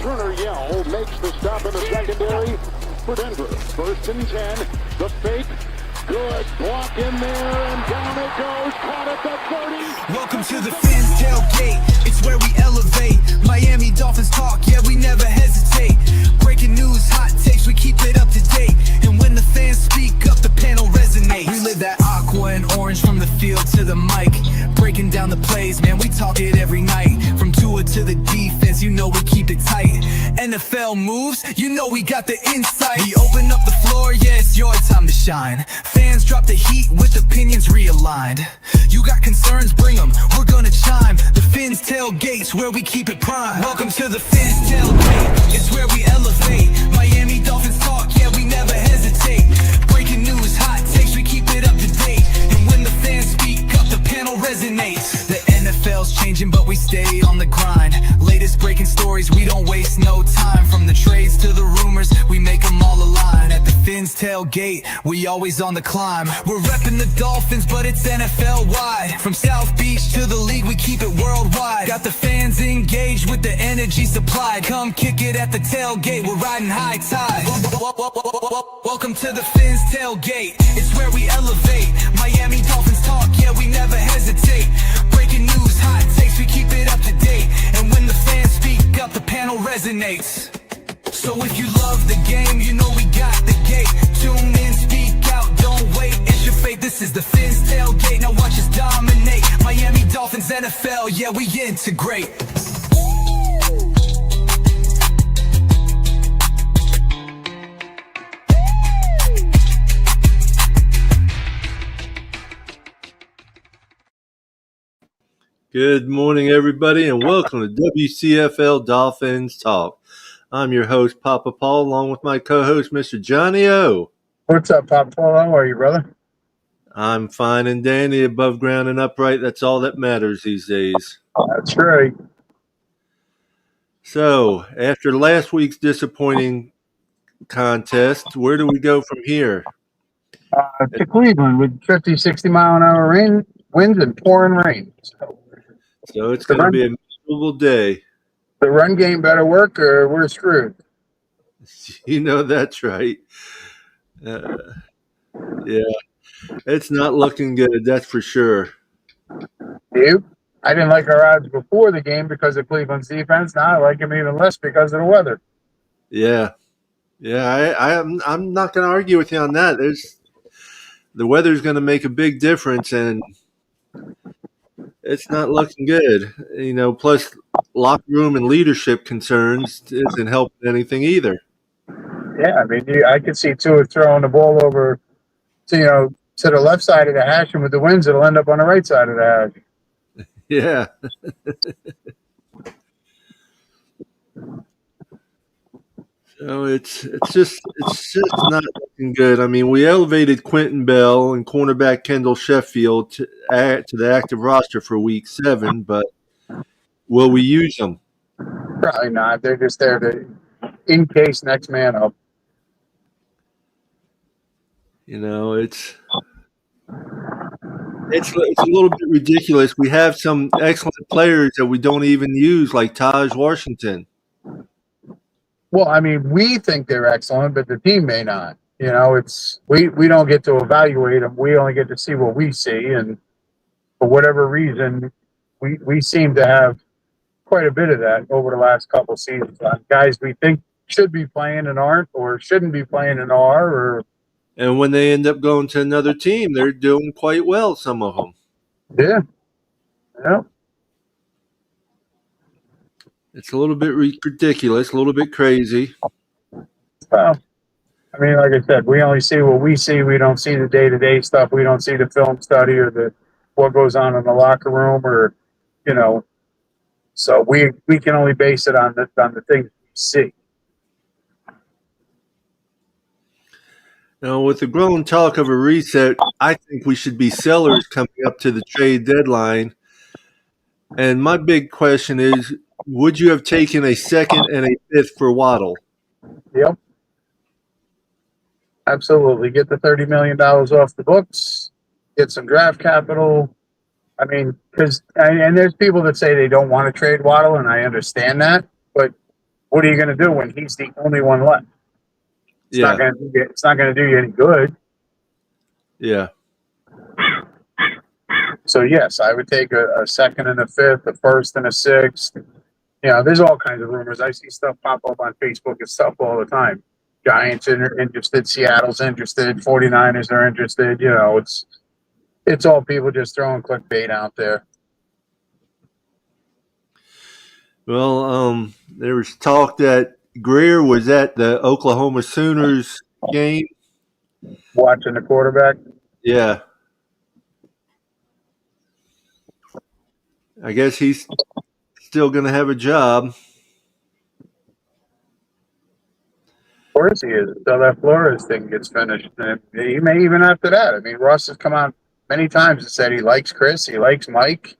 Turner Yell makes the stop in the secondary for Denver. 1st and 10. The fake. Good block in there, and down it goes. Caught at the 30. Welcome to the Fins tailgate. It's where we elevate. Miami Dolphins talk, yeah, we never hesitate. Breaking news, hot takes, we keep it up to date. And when the fans speak up, the panel resonates. We live that aqua and orange from the field to the mic. Breaking down the plays, man, we talk it every night. From Tua to the defense, you know we keep it tight. NFL moves, you know we got the insight. We open up the floor, yeah, it's your time to shine. Fans drop the heat with opinions realigned. You got concerns, bring them, we're gonna chime. The Fins tailgates, where we keep it prime. Welcome to the Fins tailgate, it's where we elevate. Miami Dolphins talk, yeah, we never hesitate. Breaking news, hot takes, we keep it up to date. And when the fans speak up, the panel resonates. The NFL's changing, but we stay on the grind. Latest breaking stories, we don't waste no time. From the trades to the rumors, we make them all align. At the Fins tailgate, we always on the climb. We're repping the Dolphins, but it's NFL wide. From South Beach to the league, we keep it worldwide. Got the fans engaged with the energy supplied. Come kick it at the tailgate, we're riding high tide. Welcome to the Fins tailgate, it's where we elevate. Miami Dolphins talk, yeah, we never hesitate. Breaking news, hot takes, we keep it up to date. And when the fans speak up, the panel resonates. So if you love the game, you know we got the gate. Tune in, speak out, don't wait. It's your fate, this is the Fins tailgate. Now watch us dominate. Miami Dolphins, NFL, yeah, we integrate. Good morning, everybody, and welcome to WCFL Dolphins Talk. I'm your host, Papa Paul, along with my co-host, Mr. Johnny O. What's up, Papa Paul? How are you, brother? I'm fine and dandy, above ground and upright. That's all that matters these days. That's right. So, after last week's disappointing contest, where do we go from here? To Cleveland with 50, 60 mile an hour winds and pouring rain. So it's going to be a miserable day. The run game better work or we're screwed. You know that's right. Yeah, it's not looking good, that's for sure. You? I didn't like our odds before the game because of Cleveland's defense. Now I like them even less because of the weather. Yeah. I'm not going to argue with you on that. The weather's going to make a big difference, and it's not looking good. You know, plus locker room and leadership concerns isn't helping anything either. Yeah, I mean, I could see Tua throwing the ball over to the left side of the hash, and with the winds, it'll end up on the right side of the hash. Yeah. So it's just not looking good. I mean, we elevated Quentin Bell and cornerback Kendall Sheffield to the active roster for Week 7, but will we use them? Probably not. They're just there to in case next man up. You know, it's a little bit ridiculous. We have some excellent players that we don't even use, like Taj Washington. Well, I mean, we think they're excellent, but the team may not. You know, it's we don't get to evaluate them. We only get to see what we see, and for whatever reason, we seem to have quite a bit of that over the last couple seasons. Guys we think should be playing and aren't, or shouldn't be playing and are, and when they end up going to another team, they're doing quite well, some of them. Yeah. It's a little bit ridiculous, a little bit crazy. Well, I mean, like I said, we only see what we see. We don't see the day-to-day stuff. We don't see the film study or what goes on in the locker room, or so we can only base it on the things we see. Now, with the growing talk of a reset, I think we should be sellers coming up to the trade deadline. And my big question is, would you have taken a second and a fifth for Waddle? Yep. Absolutely. Get the $30 million off the books, get some draft capital. I mean, and there's people that say they don't want to trade Waddle, and I understand that. But what are you going to do when he's the only one left? It's not going to do you any good. Yeah. So yes, I would take a second and a fifth, a first and a sixth. There's all kinds of rumors. I see stuff pop up on Facebook and stuff all the time. Giants are interested, Seattle's interested, 49ers are interested. It's all people just throwing clickbait out there. Well, there was talk that Greer was at the Oklahoma Sooners game. Watching the quarterback. Yeah. I guess he's still going to have a job. Of course he is, until that Flores thing gets finished. And he may even after that. I mean, Russ has come out many times and said he likes Chris, he likes Mike.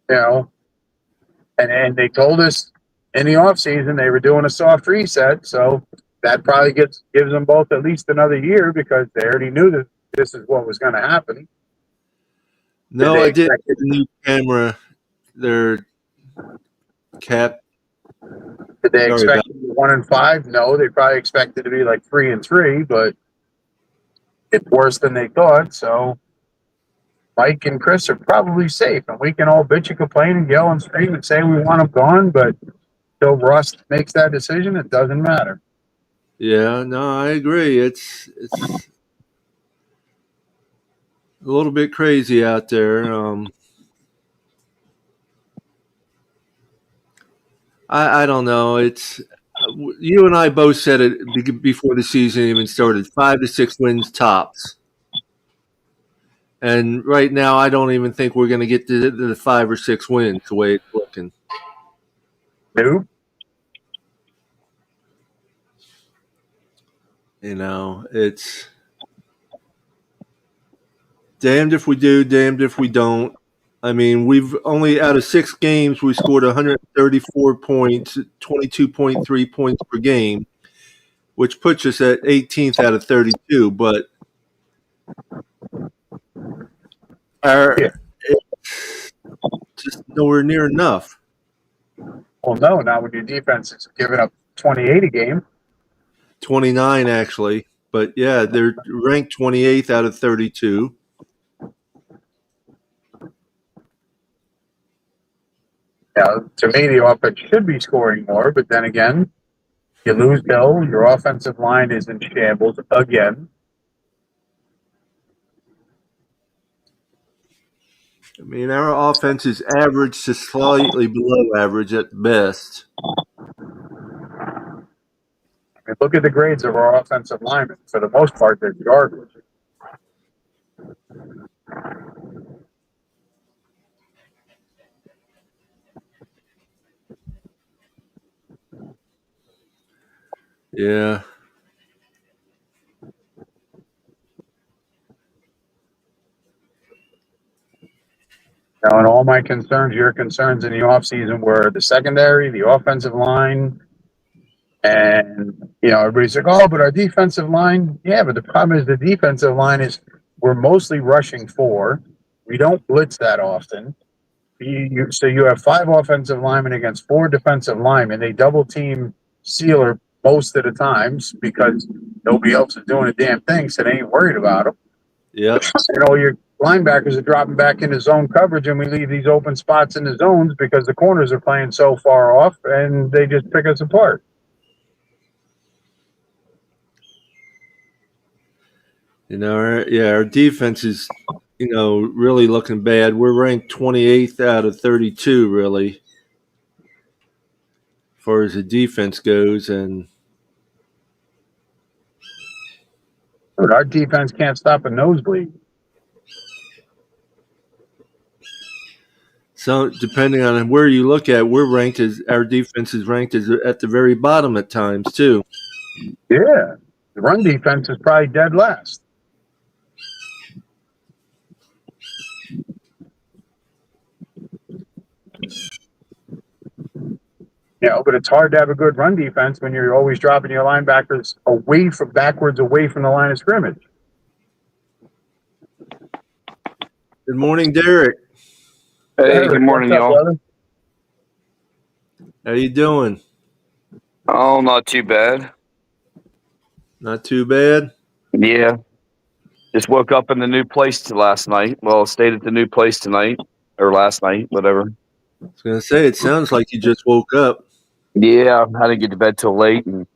And they told us in the offseason they were doing a soft reset, so that probably gives them both at least another year because they already knew that this is what was going to happen. No, I didn't get a new camera. Their cap. Did they expect 1-5? No, they probably expected to be like 3-3, but it's worse than they thought. So Mike and Chris are probably safe, and we can all bitch and complain and yell and scream and say we want them gone, but until Russ makes that decision, it doesn't matter. Yeah, no, I agree. It's a little bit crazy out there. I don't know. It's you and I both said it before the season even started. 5 to 6 wins tops. And right now, I don't even think we're going to get to the 5 or 6 wins the way it's looking. Nope. It's damned if we do, damned if we don't. I mean, we've only out of 6 games, we scored 134 points, 22.3 points per game, which puts us at 18th out of 32. But it's just nowhere near enough. Well, no, not when your defense is giving up 28 a game. 29, actually. But, yeah, they're ranked 28th out of 32. Yeah, to me, the offense should be scoring more, but then again, you lose Bill. Your offensive line is in shambles again. I mean, our offense is average to slightly below average at best. I mean, look at the grades of our offensive linemen. For the most part, they're garbage. Yeah. Now, and all my concerns, your concerns in the offseason were the secondary, the offensive line, and, everybody's like, oh, but our defensive line. Yeah, but the problem is the defensive line is we're mostly rushing 4. We don't blitz that often. So you have 5 offensive linemen against 4 defensive linemen. They double team Sealer most of the times because nobody else is doing a damn thing, so they ain't worried about him. Yep. Your linebackers are dropping back into zone coverage, and we leave these open spots in the zones because the corners are playing so far off, and they just pick us apart. Our defense is, really looking bad. We're ranked 28th out of 32, really, as far as the defense goes. And our defense can't stop a nosebleed. so, depending on where you look at, our defense is ranked as at the very bottom at times, too. Yeah. The run defense is probably dead last. But it's hard to have a good run defense when you're always dropping your linebackers away from the line of scrimmage. Good morning, Derek. Hey, good morning, y'all. How you doing? Oh, not too bad. Not too bad. Yeah. Just woke up in the new place last night. Well, stayed at the new place tonight or last night, whatever. I was going to say, it sounds like you just woke up. Yeah, I didn't get to bed till late and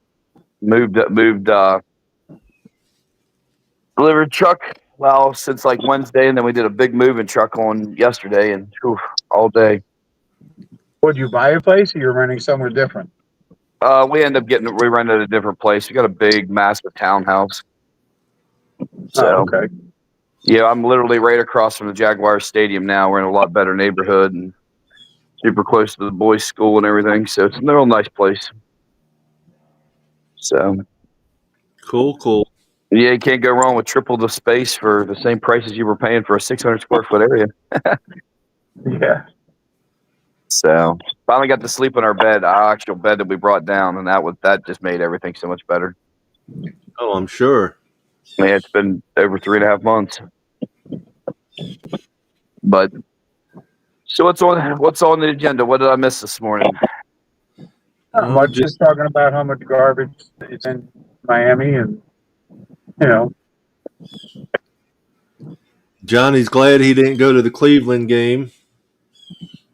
moved delivered truck since like Wednesday, and then we did a big moving truck on yesterday and all day. Would you buy a place or you're renting somewhere different? We rented a different place. We got a big, massive townhouse. So, okay. yeah, I'm literally right across from the Jaguars Stadium now. We're in a lot better neighborhood and super close to the boys' school and everything. So it's a real nice place. So Cool. yeah, you can't go wrong with triple the space for the same price as you were paying for a 600 square foot area. Yeah. So finally got to sleep in our actual bed that we brought down, and that just made everything so much better. Oh, I'm sure. Yeah, it's been over 3.5 months. But so what's on the agenda? What did I miss this morning? Not much. Just talking about how much garbage is in Miami, and Johnny's glad he didn't go to the Cleveland game.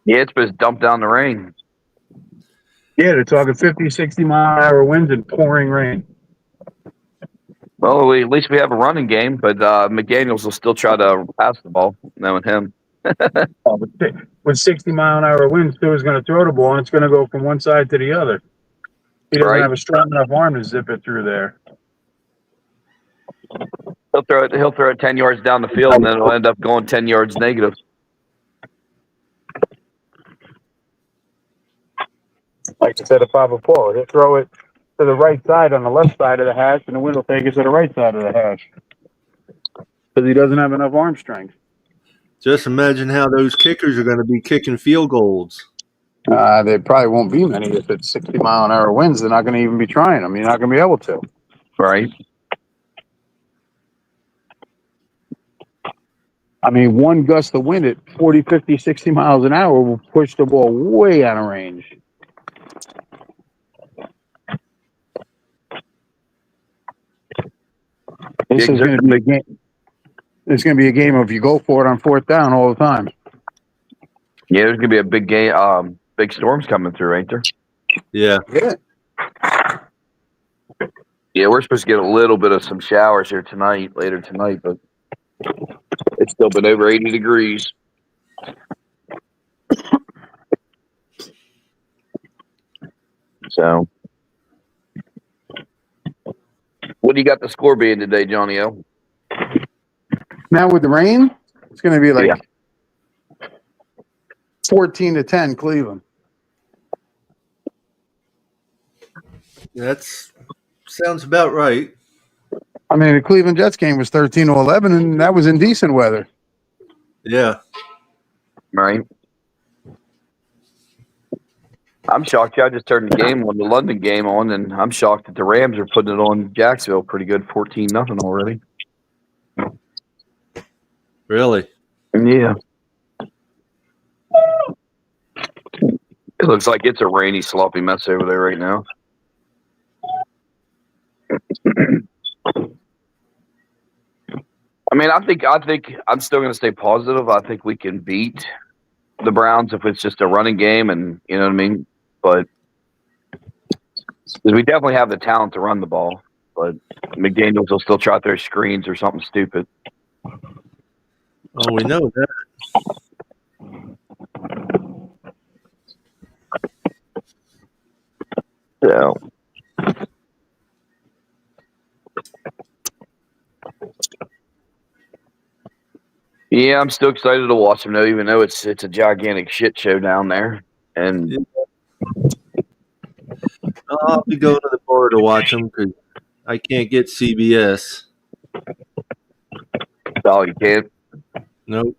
Yeah, it's been dumped down the rain. Yeah, they're talking 50, 60-mile-an-hour winds and pouring rain. Well, at least we have a running game, but McDaniels will still try to pass the ball, knowing him. With 60-mile-an-hour winds, too, is going to throw the ball, and it's going to go from one side to the other. He doesn't have a strong enough arm to zip it through there. He'll throw it 10 yards down the field, and then it'll end up going 10 yards negative. Like I said to Papa Paul, he'll throw it to the right side on the left side of the hash, and the wind will take it to the right side of the hash. Because he doesn't have enough arm strength. Just imagine how those kickers are going to be kicking field goals. There probably won't be many. If it's 60-mile-an-hour winds, they're not going to even be trying them. You're not going to be able to. Right. I mean, one gust of wind at 40, 50, 60 miles an hour will push the ball way out of range. This is going to be a game. It's going to be a game of you go for it on fourth down all the time. Yeah, there's going to be a big game. Big storms coming through, ain't there? Yeah. Yeah, we're supposed to get a little bit of some showers here later tonight, but it's still been over 80 degrees. So, what do you got the score being today, Johnny O? Now with the rain, it's going to be like 14-10 Cleveland. That sounds about right. I mean, the Cleveland Jets game was 13-11, and that was in decent weather. Yeah. Right. I'm shocked. I just turned the London game on, and I'm shocked that the Rams are putting it on Jacksonville pretty good, 14-0 already. Really? Yeah. It looks like it's a rainy, sloppy mess over there right now. I mean, I think I'm still going to stay positive. I think we can beat the Browns if it's just a running game, and you know what I mean. But we definitely have the talent to run the ball. But McDaniels will still try to throw screens or something stupid. Oh, we know that. So. Yeah, I'm still excited to watch them, though, even though it's a gigantic shit show down there. And I'll be going to the bar to watch them because I can't get CBS. Oh, you can't? Nope.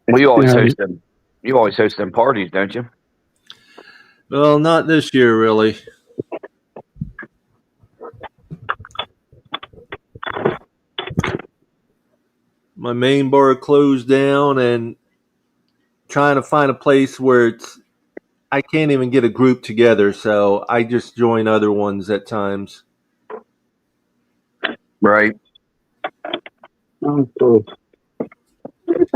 Well, you always host them. You always host them parties, don't you? Well, not this year, really. my main bar closed down and trying to find a place where I can't even get a group together, so I just join other ones at times. Right. I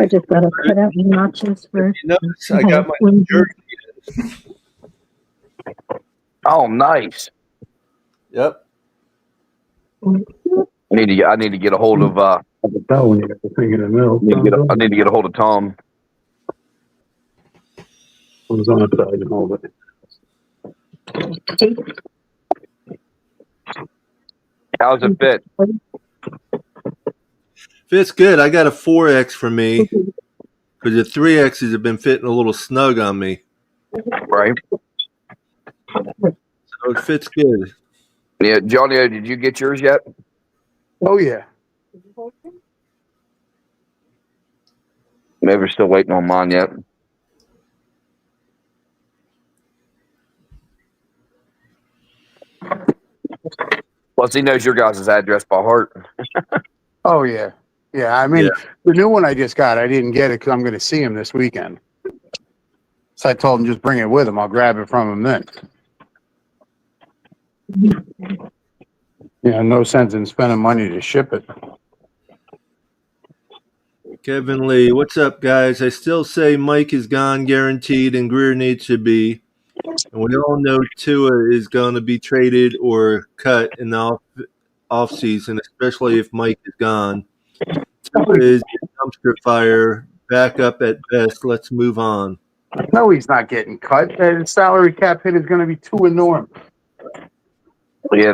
just gotta cut out the notches for. You notice I got my jersey. Oh, nice. Yep. I need to get a hold of. I need to get a hold of Tom. Who's on the side and hold it. How's it fit? Fits good. I got a 4X for me because the 3Xs have been fitting a little snug on me. Right. So it fits good. Yeah, Johnny, did you get yours yet? Oh, yeah. Maybe we're still waiting on mine yet. Plus, he knows your guys' address by heart. Oh, yeah. Yeah, I mean, the new one I just got, I didn't get it because I'm going to see him this weekend. So I told him just bring it with him. I'll grab it from him then. Yeah, no sense in spending money to ship it. Kevin Lee, what's up, guys? I still say Mike is gone, guaranteed, and Greer needs to be. And we all know Tua is going to be traded or cut in the off season, especially if Mike is gone. Tua is a dumpster fire, backup at best. Let's move on. No, he's not getting cut. His salary cap hit is going to be too enormous. Yeah,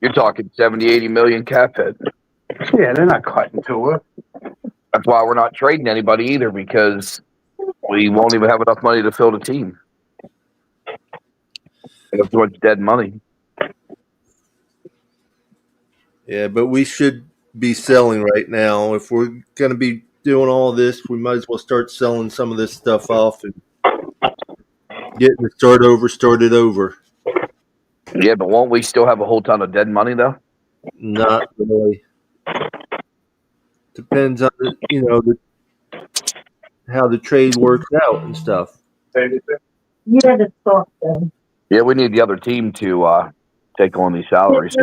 you're talking 70, 80 million cap hit. Yeah, they're not cutting Tua. That's why we're not trading anybody either, because we won't even have enough money to fill the team. We have too much dead money. Yeah, but we should be selling right now. If we're going to be doing all this, we might as well start selling some of this stuff off and getting it started over. Yeah, but won't we still have a whole ton of dead money, though? Not really. Depends on how the trade works out and stuff. Yeah, the soft though. Yeah, we need the other team to take on these salaries.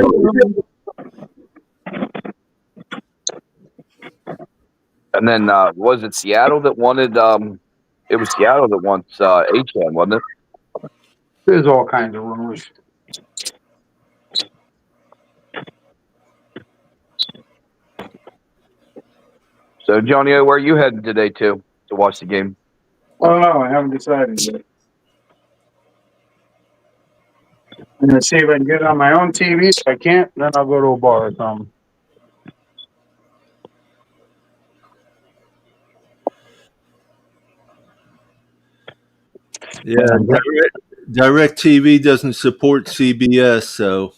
And then was it Seattle that wanted? It was Seattle that wants H-Man, wasn't it? There's all kinds of rumors. So, Johnny, where are you heading today to watch the game? Oh, no, I haven't decided yet. I'm going to see if I can get it on my own TV. If I can't, then I'll go to a bar or something. Yeah, Direct TV doesn't support CBS, so.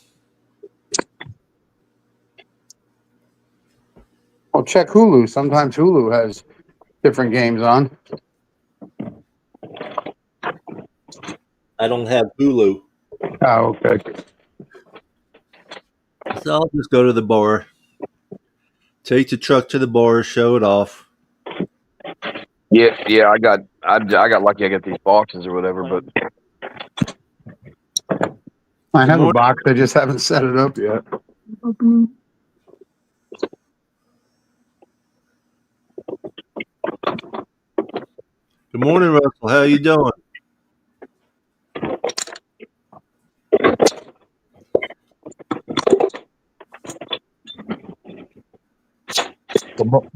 Well, check Hulu. Sometimes Hulu has different games on. I don't have Hulu. Oh, okay. So I'll just go to the bar. Take the truck to the bar, show it off. Yeah, I got lucky. I got these boxes or whatever, but I have a box. I just haven't set it up yet. Good morning, Russell. How you doing?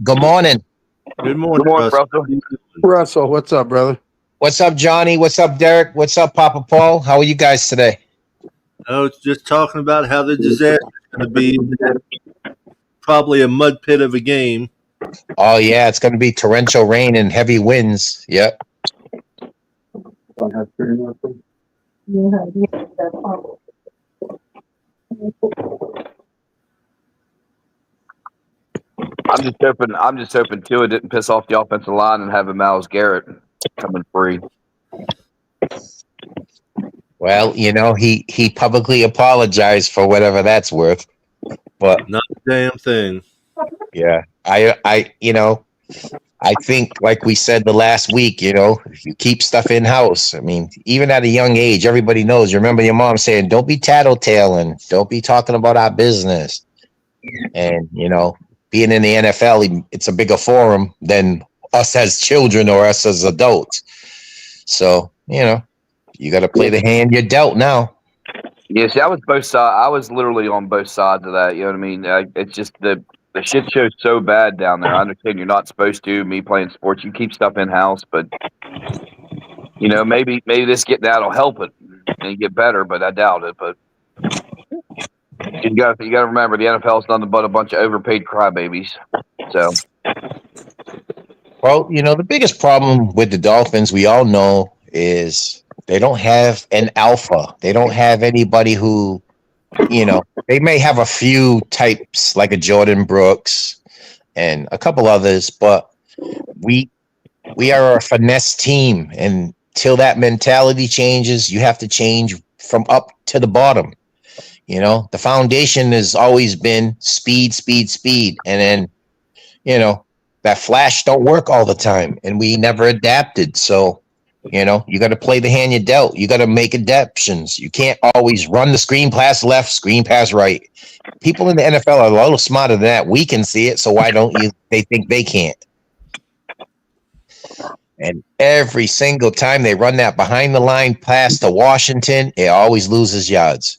Good morning. Good morning, Russell. Russell, what's up, brother? What's up, Johnny? What's up, Derek? What's up, Papa Paul? How are you guys today? Oh, it's just talking about how the disaster is going to be. Probably a mud pit of a game. Oh, yeah, it's going to be torrential rain and heavy winds. Yep. I'm just hoping Tua didn't piss off the offensive line and have a Myles Garrett coming free. Well, he publicly apologized for whatever that's worth. But Not a damn thing. yeah, I think, like we said the last week, you keep stuff in house. I mean, even at a young age, everybody knows. You remember your mom saying, "Don't be tattletaling. Don't be talking about our business." And being in the NFL, it's a bigger forum than us as children or us as adults. So you got to play the hand you're dealt now. Yeah, see, I was both sides. I was literally on both sides of that. You know what I mean? It's just the shit show's so bad down there. I understand you're not supposed to. Me playing sports, you keep stuff in house, but maybe this getting out will help it and get better, but I doubt it. But you got to remember the NFL's nothing but a bunch of overpaid crybabies. So, well, the biggest problem with the Dolphins, we all know, is they don't have an alpha. They don't have anybody who, they may have a few types like a Jordan Brooks and a couple others, but we are a finesse team. And till that mentality changes, you have to change from up to the bottom. The foundation has always been speed, speed, speed. And then, that flash don't work all the time. And we never adapted. So, you got to play the hand you dealt. You got to make adaptations. You can't always run the screen pass left, screen pass right. People in the NFL are a little smarter than that. We can see it. So why don't they think they can't? And every single time they run that behind the line pass to Washington, it always loses yards.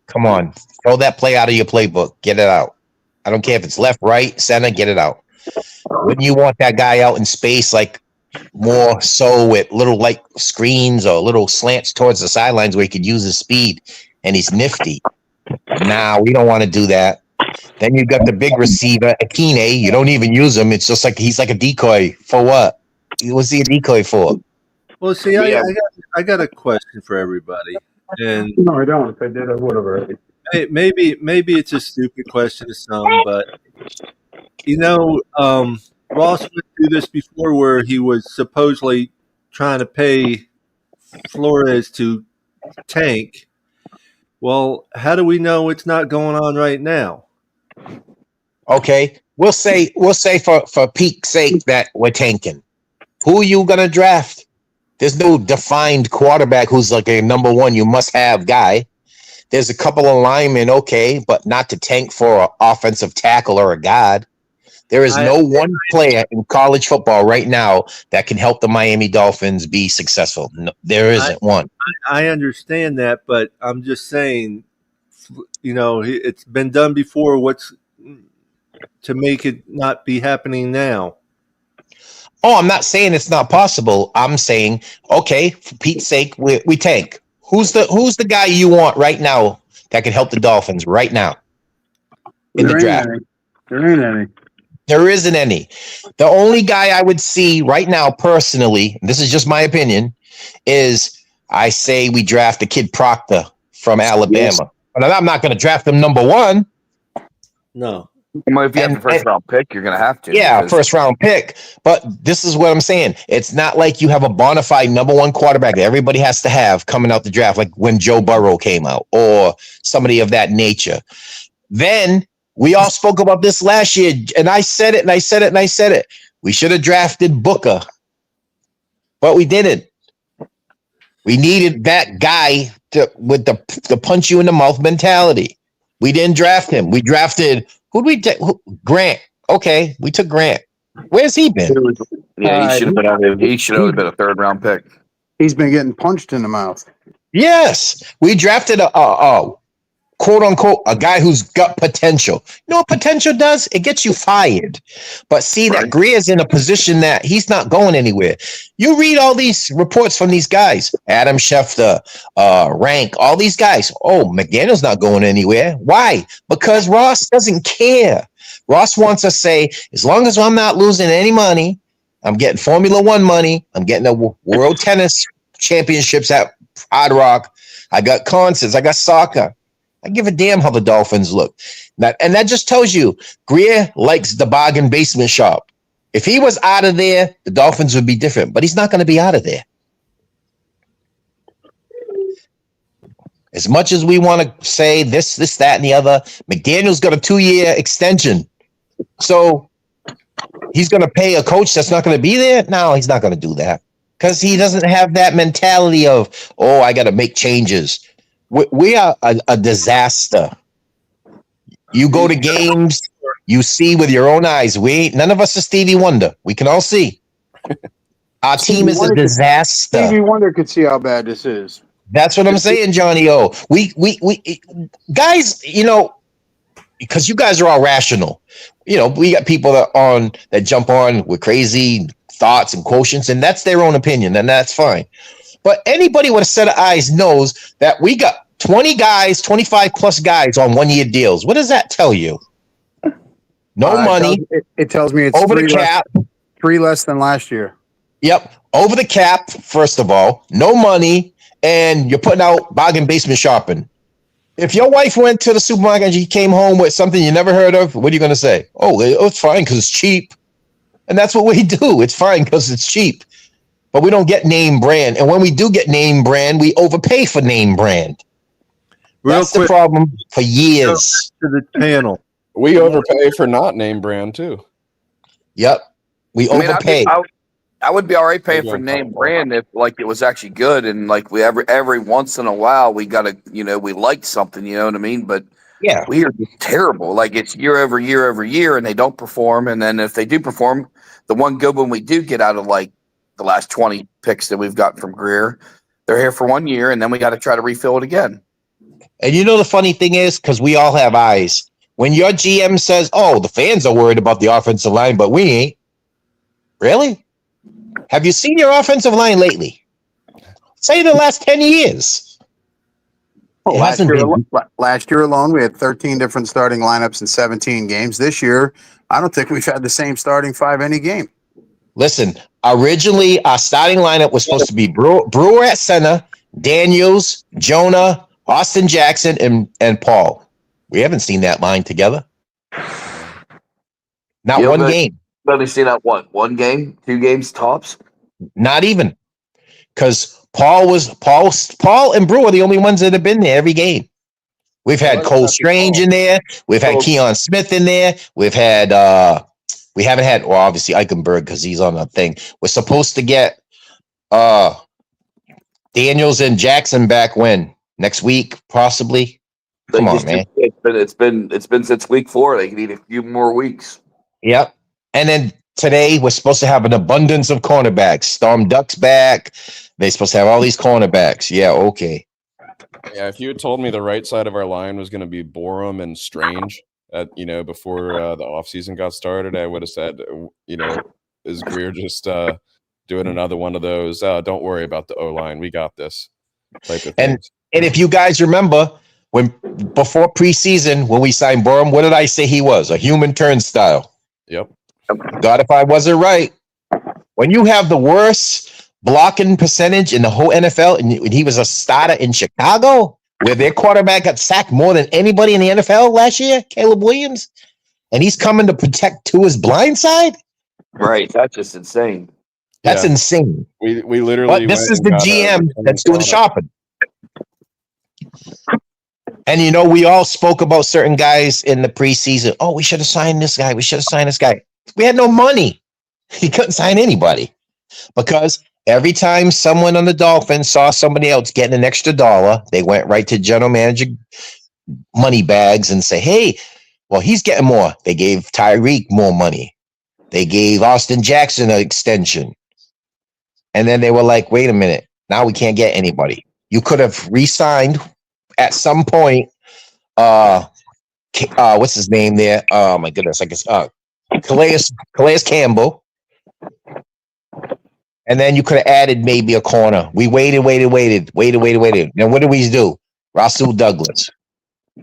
Come on, throw that play out of your playbook. Get it out. I don't care if it's left, right, center, get it out. Wouldn't you want that guy out in space, like more so with little like screens or little slants towards the sidelines where he could use his speed and he's nifty? Nah, we don't want to do that. Then you got the big receiver, Akine. You don't even use him. It's just like he's like a decoy. For what? What's he a decoy for? Well, see, I got a question for everybody, and No, I don't. If I did, I would have already. maybe it's a stupid question to some, but Ross went through this before, where he was supposedly trying to pay Flores to tank. Well, how do we know it's not going on right now? Okay, we'll say for peak's sake that we're tanking. Who are you gonna draft? There's no defined quarterback who's like a number one, you must have guy. There's a couple of linemen, okay, but not to tank for an offensive tackle or a guard. There is no one player in college football right now that can help the Miami Dolphins be successful. No, there isn't one. I understand that, but I'm just saying, it's been done before. What's to make it not be happening now? Oh, I'm not saying it's not possible. I'm saying, okay, for Pete's sake, we tank. Who's the guy you want right now that can help the Dolphins right now in the draft? There ain't any. There isn't any. The only guy I would see right now personally, this is just my opinion, is I say we draft the kid Proctor from Alabama. But I'm not going to draft him number one. No. Well, if you have the first round pick, you're going to have to. Yeah, first round pick. But this is what I'm saying. It's not like you have a bona fide number one quarterback that everybody has to have coming out the draft, like when Joe Burrow came out or somebody of that nature. Then we all spoke about this last year, and I said it. We should have drafted Booker, but we didn't. We needed that guy with the punch you in the mouth mentality. We didn't draft him. We drafted who'd we take? Grant. Okay, we took Grant. Where's he been? Yeah, he should have been. He should have been a third round pick. He's been getting punched in the mouth. Yes, we drafted a quote unquote a guy who's got potential. You know what potential does? It gets you fired. But see that Greer's in a position that he's not going anywhere. You read all these reports from these guys, Adam Schefter, Rank, all these guys. Oh, McDaniel's not going anywhere. Why? Because Ross doesn't care. Ross wants to say, as long as I'm not losing any money, I'm getting Formula One money, I'm getting the World Tennis Championships at Hard Rock, I got concerts, I got soccer. I give a damn how the Dolphins look. And that just tells you Grier likes the bargain basement shop. If he was out of there, the Dolphins would be different, but he's not going to be out of there. As much as we want to say this, that, and the other, McDaniel's got a 2-year extension. So He's going to pay a coach that's not going to be there? No, he's not going to do that because he doesn't have that mentality of, oh, I got to make changes. We are a disaster. You go to games, you see with your own eyes. None of us are Stevie Wonder. We can all see. Our team is a disaster. Stevie Wonder could see how bad this is. That's what I'm saying, Johnny O. We guys, because you guys are all rational. We got people that jump on with crazy thoughts and quotients, and that's their own opinion, and that's fine. But anybody with a set of eyes knows that we got 20 guys, 25 plus guys on 1-year deals. What does that tell you? No money. It tells me it's over the cap. 3 less than last year. Yep. Over the cap, first of all. No money, and you're putting out bargain basement shopping. If your wife went to the supermarket and she came home with something you never heard of, what are you going to say? Oh, it's fine because it's cheap. And that's what we do. It's fine because it's cheap. But we don't get name brand. And when we do get name brand, we overpay for name brand. That's the problem for years. To the panel. We overpay for not name brand too. Yep. We overpay. I would be all right paying for name brand if it was actually good and we every once in a while we got to we liked something, you know what I mean? But yeah, we are just terrible. It's year over year, and they don't perform. And then if they do perform, the one good one we do get out of the last 20 picks that we've gotten from Greer, they're here for 1 year, and then we got to try to refill it again. And the funny thing is, because we all have eyes, when your GM says, "Oh, the fans are worried about the offensive line, but we ain't," really? Have you seen your offensive line lately? Say the last 10 years. Last year alone, we had 13 different starting lineups in 17 games. This year, I don't think we've had the same starting 5 any game. Listen, originally our starting lineup was supposed to be Brewer at center, Daniels, Jonah, Austin Jackson, and Paul. We haven't seen that line together. Not one game. You've only seen that one game, 2 games tops? Not even. Because Paul and Brewer are the only ones that have been there every game. We've had Cole Strange in there. We've had Keon Smith in there. We've had we haven't had obviously Eichenberg because he's on the thing. We're supposed to get Daniels and Jackson back when? Next week, possibly. Come on, man. It's been since week 4. They need a few more weeks. Yep. And then today we're supposed to have an abundance of cornerbacks. Storm Duck's back. They're supposed to have all these cornerbacks. Yeah, okay. Yeah, if you had told me the right side of our line was going to be Borum and Strange, before the offseason got started, I would have said, is Greer just doing another one of those? Don't worry about the O-line. We got this type of thing. And if you guys remember, before preseason, when we signed Borum, what did I say he was? A human turnstile. Yep. God, if I wasn't right. When you have the worst blocking percentage in the whole NFL, and he was a starter in Chicago, where their quarterback got sacked more than anybody in the NFL last year, Caleb Williams, and he's coming to protect to his blind side? Right. That's just insane. That's insane. We literally. But this is the GM that's doing the shopping. And we all spoke about certain guys in the preseason. Oh, we should have signed this guy. We should have signed this guy. We had no money. He couldn't sign anybody because every time someone on the Dolphins saw somebody else getting an extra $1, they went right to general manager money bags and say, "Hey, well, he's getting more." They gave Tyreek more money. They gave Austin Jackson an extension. And then they were like, "Wait a minute. Now we can't get anybody." You could have re-signed at some point. What's his name there? Oh my goodness! I guess Calais Campbell, and then you could have added maybe a corner. We waited. Now what do we do? Rasul Douglas,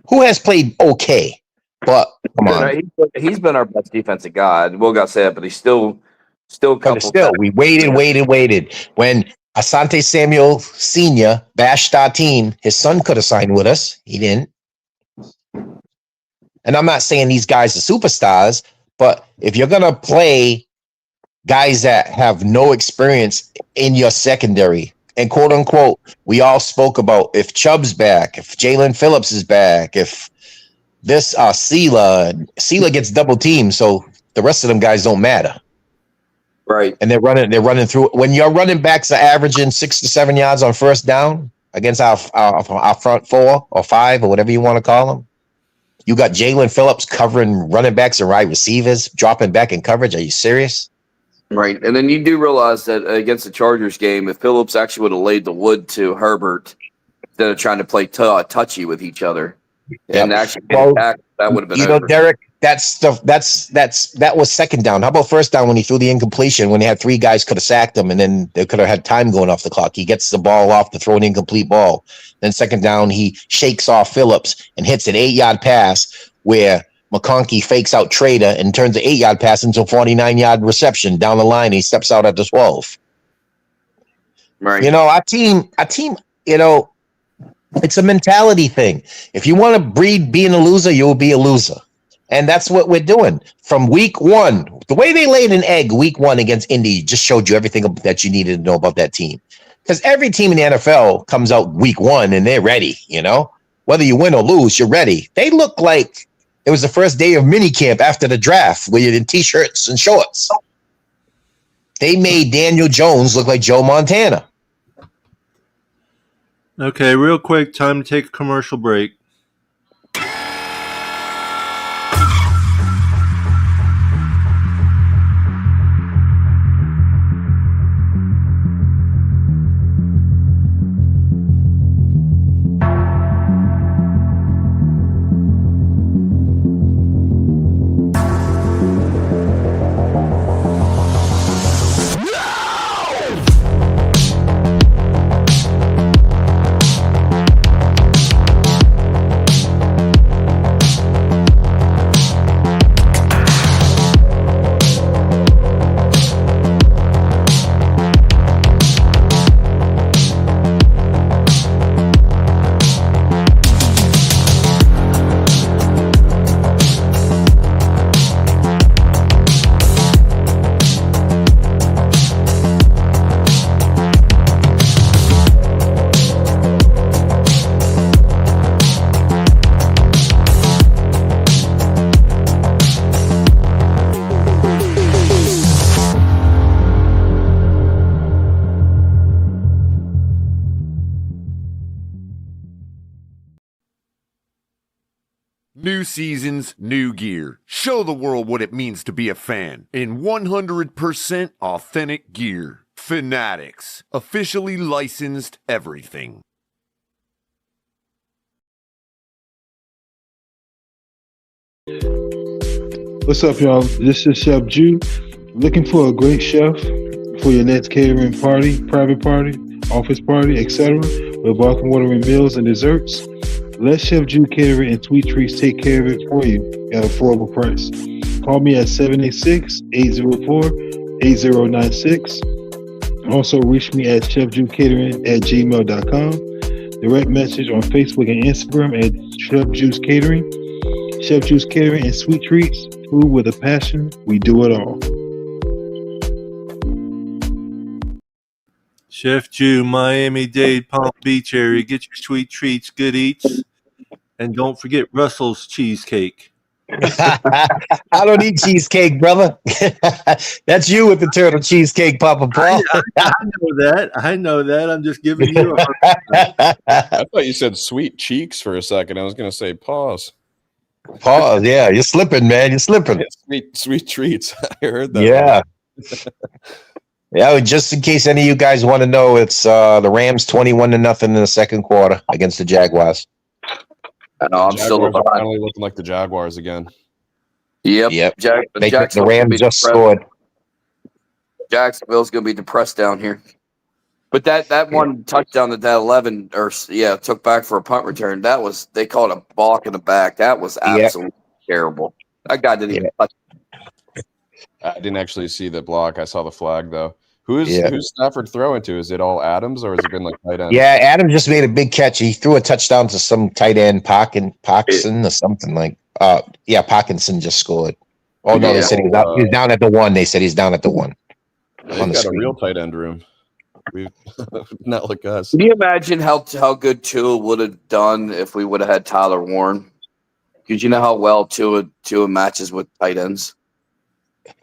who has played okay, but come on, he's been our best defensive guy. Will got said, but he's still. We waited. When Asante Samuel Sr. bashed our team, his son could have signed with us. He didn't. And I'm not saying these guys are superstars, but if you're going to play guys that have no experience in your secondary, and quote unquote, we all spoke about if Chubb's back, if Jalen Phillips is back, if this Sela gets double teamed. So The rest of them guys don't matter. Right. And they're running through. When your running backs are averaging 6 to 7 yards on first down against our front 4 or 5 or whatever you want to call them, you got Jalen Phillips covering running backs and wide receivers, dropping back in coverage. Are you serious? Right. And then you do realize that against the Chargers game, if Phillips actually would have laid the wood to Herbert instead of trying to play touchy with each other and actually get attacked, that would have been over. Derek, that was second down. How about first down when he threw the incompletion when he had 3 guys could have sacked him and then they could have had time going off the clock. He gets the ball off to throw an incomplete ball. Then second down, he shakes off Phillips and hits an 8-yard pass where McConkey fakes out Trader and turns an 8-yard pass into a 49-yard reception down the line. He steps out at the 12. Right. You know, our team, you know, it's a mentality thing. If you want to breed being a loser, you'll be a loser. And that's what we're doing from week 1. The way they laid an egg week 1 against Indy just showed you everything that you needed to know about that team. Because every team in the NFL comes out week 1 and they're ready, you know? Whether you win or lose, you're ready. They look like it was the first day of minicamp after the draft where you're in T-shirts and shorts. They made Daniel Jones look like Joe Montana. Okay, real quick, time to take a commercial break. New seasons, new gear. Show the world what it means to be a fan in 100% authentic gear. Fanatics, officially licensed everything. What's up, y'all? This is Chef Jew. Looking for a great chef for your next catering party, private party, office party, etc. with welcome watering meals and desserts? Let Chef Jew Catering and Sweet Treats take care of it for you at an affordable price. Call me at 786-804-8096. Also, reach me at chefjewcatering@gmail.com. Direct message on Facebook and Instagram at Chef Juice Catering. Chef Juice Catering and Sweet Treats. Food with a passion. We do it all. Chef Jew, Miami-Dade, Palm Beach area. Get your sweet treats, good eats. And don't forget Russell's cheesecake. I don't eat cheesecake, brother. That's you with the turtle cheesecake, Papa Paul. I know that. I'm just giving you a I thought you said sweet cheeks for a second. I was going to say pause. Pause. Yeah, you're slipping, man. You're slipping. Sweet treats. I heard that. Yeah. Yeah, just in case any of you guys want to know, it's the Rams 21-0 in the second quarter against the Jaguars. I know, I'm still finally looking like the Jaguars again. Yep. The Rams just depressed. scored. Jacksonville's going to be depressed down here. But that one touchdown that 11 took back for a punt return, they called a balk in the back. That was absolutely terrible. That guy didn't even touch it. I didn't actually see the block. I saw the flag though. Who's Stafford throwing to? Is it all Adams or has it been like tight end? Yeah, Adams just made a big catch. He threw a touchdown to some tight end, Parkinson or something like. Parkinson just scored. Oh no, they said he's down at the 1. They said he's down at the 1. They've got a real tight end room. We've not like us. Can you imagine how good Tua would have done if we would have had Tyler Warren? Because you know how well Tua matches with tight ends.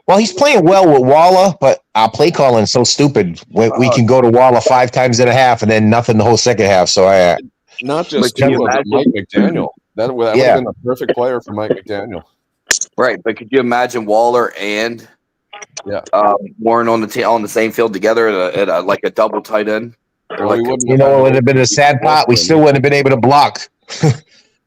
Well, he's playing well with Waller, but our play calling is so stupid. We can go to Waller 5 times and a half, and then nothing the whole second half. So Not just But can you Tua, but Mike imagine? McDaniel. That would have Yeah. been the perfect player for Mike McDaniel. Right, but could you imagine Waller and Yeah. Warren on the same field together at a like a double tight end? Well, we wouldn't you have had know, the it would have been a sad part. We still wouldn't have been able to block.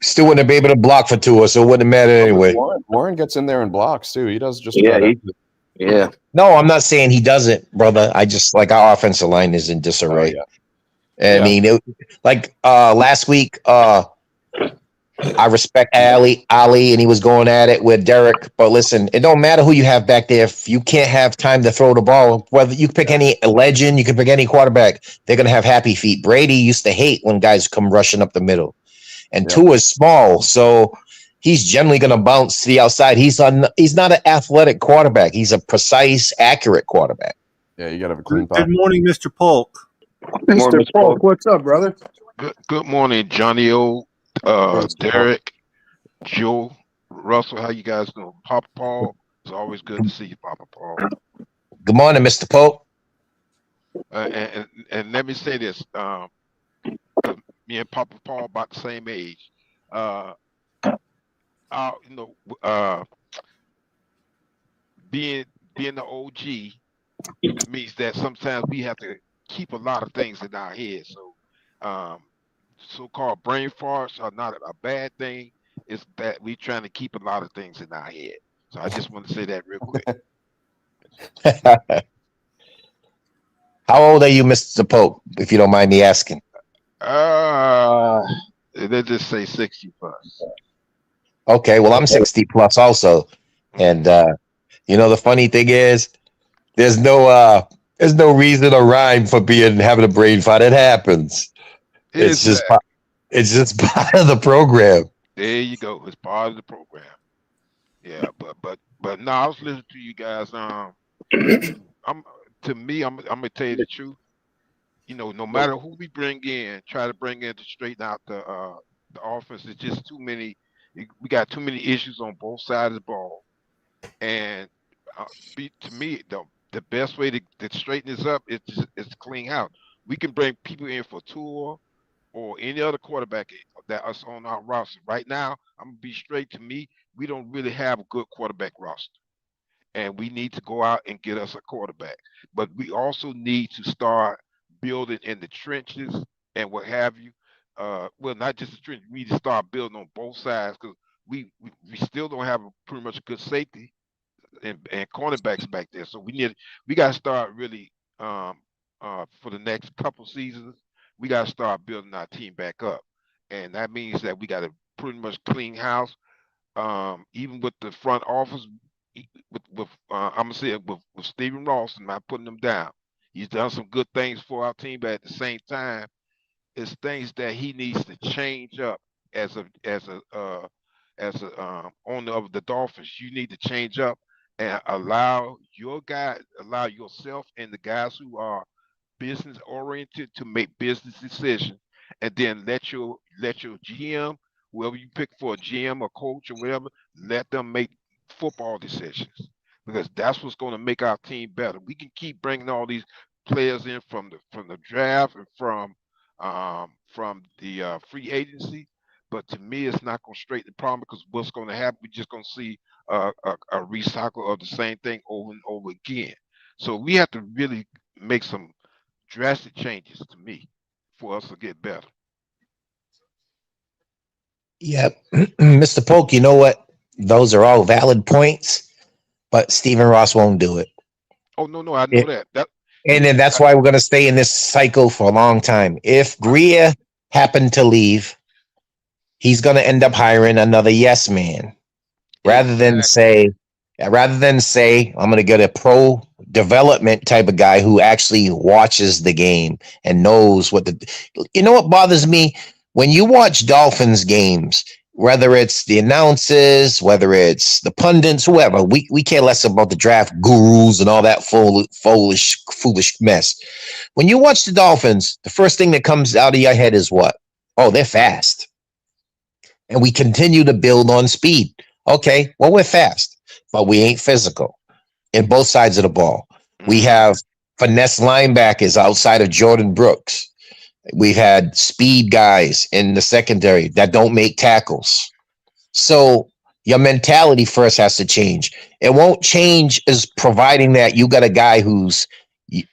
Still wouldn't have been able to block for Tua, so it wouldn't have mattered anyway. Warren gets in there and blocks too. He does just Yeah, about everything. Yeah. No, I'm not saying he doesn't, brother. I just like our offensive line is in disarray. Oh, yeah. I mean, last week, I respect Ali, and he was going at it with Derek. But listen, it don't matter who you have back there. If you can't have time to throw the ball, whether you pick any legend, you can pick any quarterback, they're going to have happy feet. Brady used to hate when guys come rushing up the middle. And Tua is small, so he's generally going to bounce to the outside. He's not an athletic quarterback. He's a precise, accurate quarterback. Yeah, you got to have a clean Good pocket. morning, Mr. Polk. Mr. Polk, what's up, brother? Good morning, Johnny O, Derek, Joe, Russell. How you guys doing? Papa Paul. It's always good to see you, Papa Paul. Good morning, Mr. Pope. And let me say this. Me and Papa Paul about the same age. Being the OG means that sometimes we have to keep a lot of things in our head. So so-called brain farts are not a bad thing. It's that we're trying to keep a lot of things in our head. So I just want to say that real quick. How old are you, Mr. Pope, if you don't mind me asking? Let's just say 60 plus. Okay, well, I'm 60 plus also. And the funny thing is, there's no reason or rhyme for having a brain fart. It happens. It's just part of the program. There you go. It's part of the program. Yeah, but no, I was listening to you guys. I'm gonna tell you the truth. No matter who we bring in, try to bring in to straighten out the offense. It's just too many. We got too many issues on both sides of the ball, and to me, the best way to straighten this up is to clean house. We can bring people in for Tua or any other quarterback that is on our roster. Right now, I'm gonna be straight. To me, we don't really have a good quarterback roster, and we need to go out and get us a quarterback. But we also need to start building in the trenches and what have you. Well, not just the trenches. We need to start building on both sides because we still don't have pretty much a good safety and cornerbacks back there. So we got to start really for the next couple seasons. We got to start building our team back up, and that means that we got to pretty much clean house. Even with the front office, I'm gonna say it with Stephen Ross, and not putting him down. He's done some good things for our team, but at the same time, it's things that he needs to change up as a owner of the Dolphins. You need to change up and allow yourself and the guys who are business oriented to make business decisions, and then let your GM, whoever you pick for a GM or coach or whatever, let them make football decisions, because that's what's going to make our team better. We can keep bringing all these players in from the draft and from the free agency, but to me, it's not going to straighten the problem, because what's going to happen, we're just going to see a recycle of the same thing over and over again. So we have to really make some drastic changes, to me, for us to get better. Yep. Mr. Polk, you know what? Those are all valid points, but Stephen Ross won't do it. Oh, no, I know that. And then that's why we're going to stay in this cycle for a long time. If Greer happened to leave, he's going to end up hiring another yes man. Rather than say, I'm going to get a pro development type of guy who actually watches the game and knows what you know what bothers me? When you watch Dolphins games, whether it's the announcers, whether it's the pundits, whoever, we care less about the draft gurus and all that foolish mess. When you watch the Dolphins, the first thing that comes out of your head is what? Oh, they're fast. And we continue to build on speed. Okay, well, we're fast, but we ain't physical. in both sides of the ball. We have finesse linebackers outside of Jordan Brooks. We've had speed guys in the secondary that don't make tackles. So your mentality first has to change. It won't change as providing that you got a guy who's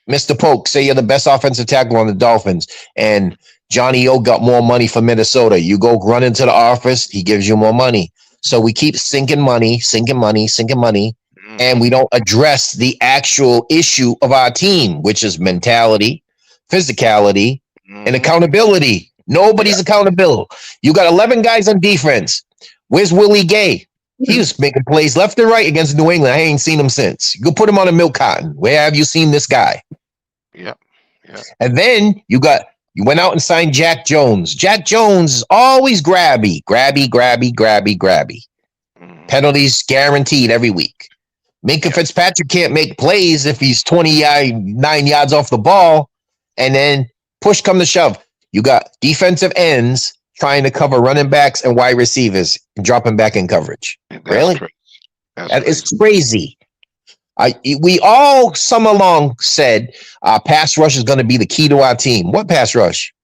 Mr. Polk, say you're the best offensive tackle on the Dolphins, and Johnny O got more money for Minnesota. You go run into the office, he gives you more money. So we keep sinking money, and we don't address the actual issue of our team, which is mentality, physicality, and accountability. Nobody's accountable. You got 11 guys on defense. Where's Willie Gay? He was making plays left and right against New England. I ain't seen him since. You go put him on a milk carton. Where have you seen this guy? Yeah. And then you went out and signed Jack Jones. Jack Jones is always grabby. Penalties guaranteed every week. Minka Fitzpatrick can't make plays if he's 29 yards off the ball. And then push come to shove. You got defensive ends trying to cover running backs and wide receivers and dropping back in coverage. Really? That is crazy. We all summer long said pass rush is going to be the key to our team. What pass rush?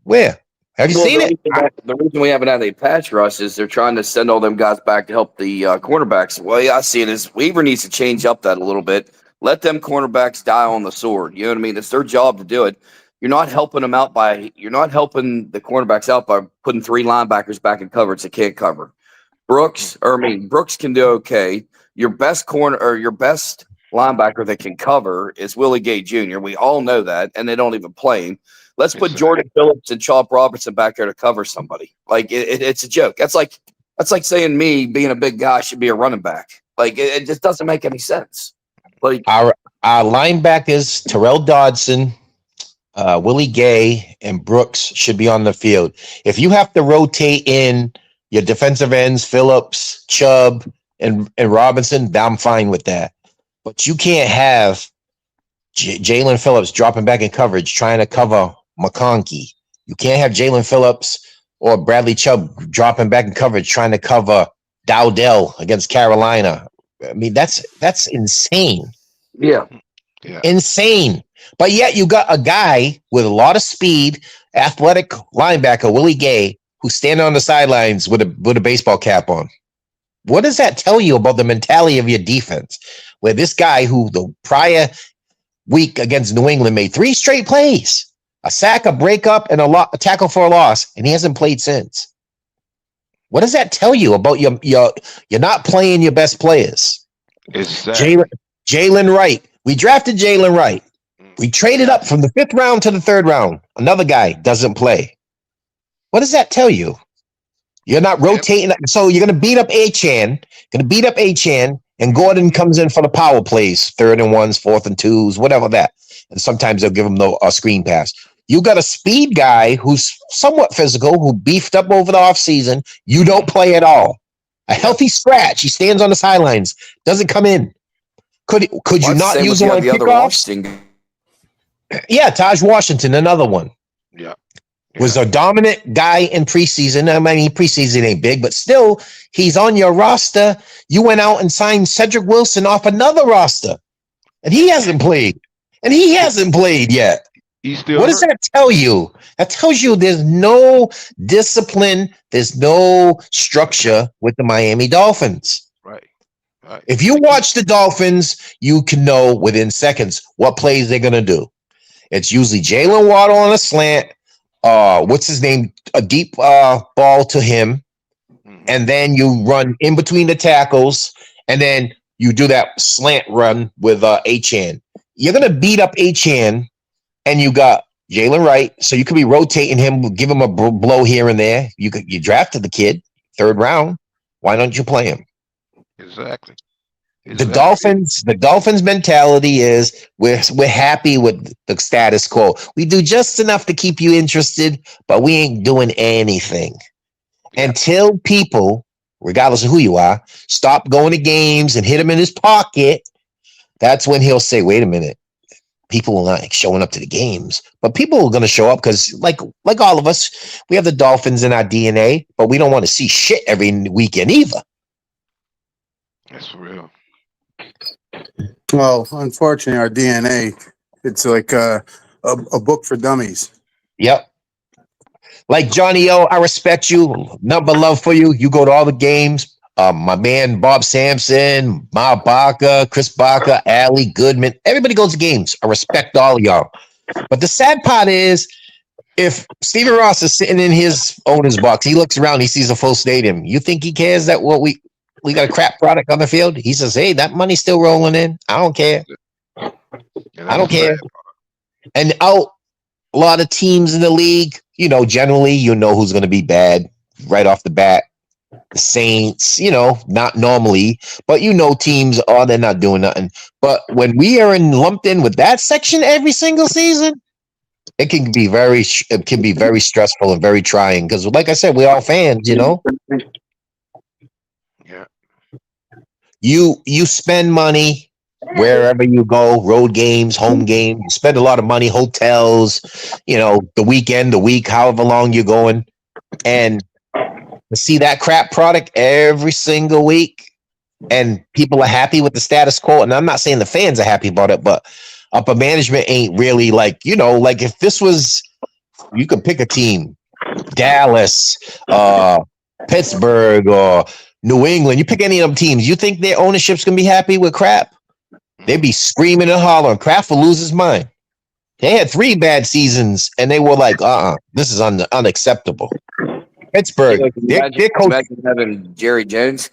Where? Have you seen it? The reason we haven't had a pass rush is they're trying to send all them guys back to help the cornerbacks. The way I see it is Weaver needs to change up that a little bit. Let them cornerbacks die on the sword. You know what I mean? It's their job to do it. You're not helping the cornerbacks out by putting 3 linebackers back in coverage that can't cover. Brooks can do okay. Your best linebacker that can cover is Willie Gay Jr. We all know that, and they don't even play him. Let's put Jordan Phillips and Chop Robertson back there to cover somebody. Like it's a joke. That's like saying me being a big guy should be a running back. Like it just doesn't make any sense. Like our linebackers, Terrell Dodson, Willie Gay, and Brooks should be on the field. If you have to rotate in your defensive ends, Phillips, Chubb, and Robinson, I'm fine with that. But you can't have Jalen Phillips dropping back in coverage trying to cover McConkey. You can't have Jalen Phillips or Bradley Chubb dropping back in coverage trying to cover Dowdell against Carolina. I mean, that's insane. Yeah. Insane. But yet you got a guy with a lot of speed, athletic linebacker, Willie Gay, who's standing on the sidelines with a baseball cap on. What does that tell you about the mentality of your defense? Where this guy who the prior week against New England made 3 straight plays, a sack, a breakup, and a tackle for a loss, and he hasn't played since. What does that tell you about you're not playing your best players? Exactly. Jalen Wright. We drafted Jalen Wright. We traded up from the 5th round to the 3rd round. Another guy doesn't play. What does that tell you? You're not rotating. So you're going to beat up Achane, and Gordon comes in for the power plays, 3rd and 1s, 4th and 2s, whatever that. And sometimes they'll give him a screen pass. You got a speed guy who's somewhat physical, who beefed up over the offseason. You don't play at all. A healthy scratch. He stands on the sidelines, doesn't come in. Could you not use him on kickoffs? Yeah, Taj Washington, another one. Yeah. Was a dominant guy in preseason. I mean, preseason ain't big, but still, he's on your roster. You went out and signed Cedric Wilson off another roster, and he hasn't played. Yet. What does that tell you? That tells you there's no discipline, there's no structure with the Miami Dolphins. Right. If you watch the Dolphins, you can know within seconds what plays they're going to do. It's usually Jalen Waddle on a slant. What's his name? A deep ball to him. And then you run in between the tackles. And then you do that slant run with Achane. You're going to beat up Achane. And you got Jalen Wright. So you could be rotating him, give him a blow here and there. You drafted the kid, 3rd round. Why don't you play him? Exactly. The Dolphins mentality is we're happy with the status quo. We do just enough to keep you interested, but we ain't doing anything. Until people, regardless of who you are, stop going to games and hit him in his pocket, that's when he'll say, wait a minute, people are not showing up to the games. But people are going to show up because like all of us, we have the Dolphins in our DNA, but we don't want to see shit every weekend either. That's real. Well, unfortunately, our DNA, it's like a book for dummies. Yep. Like Johnny O, I respect you. Number love for you. You go to all the games. My man Bob Sampson, Ma Baca, Chris Baca, Allie Goodman. Everybody goes to games. I respect all of y'all. But the sad part is, if Stephen Ross is sitting in his owner's box, he looks around, he sees a full stadium. You think he cares that what we got a crap product on the field? He says, "Hey, that money's still rolling in. I don't care. I don't care." And out a lot of teams in the league, generally, who's going to be bad right off the bat. The Saints, not normally, but teams, they're not doing nothing. But when we are lumped in with that section every single season, it can be very stressful and very trying because, like I said, we're all fans, Yeah. You spend money wherever you go, road games, home games. You spend a lot of money, hotels, the weekend, the week, however long you're going, and to see that crap product every single week, and people are happy with the status quo. And I'm not saying the fans are happy about it, but upper management ain't really like if this was, you could pick a team, Dallas, Pittsburgh, or New England. You pick any of them teams. You think their ownership's gonna be happy with crap? They'd be screaming and hollering. Kraft will lose his mind. They had 3 bad seasons, and they were like, this is unacceptable. Pittsburgh, their coach. Imagine having Jerry Jones.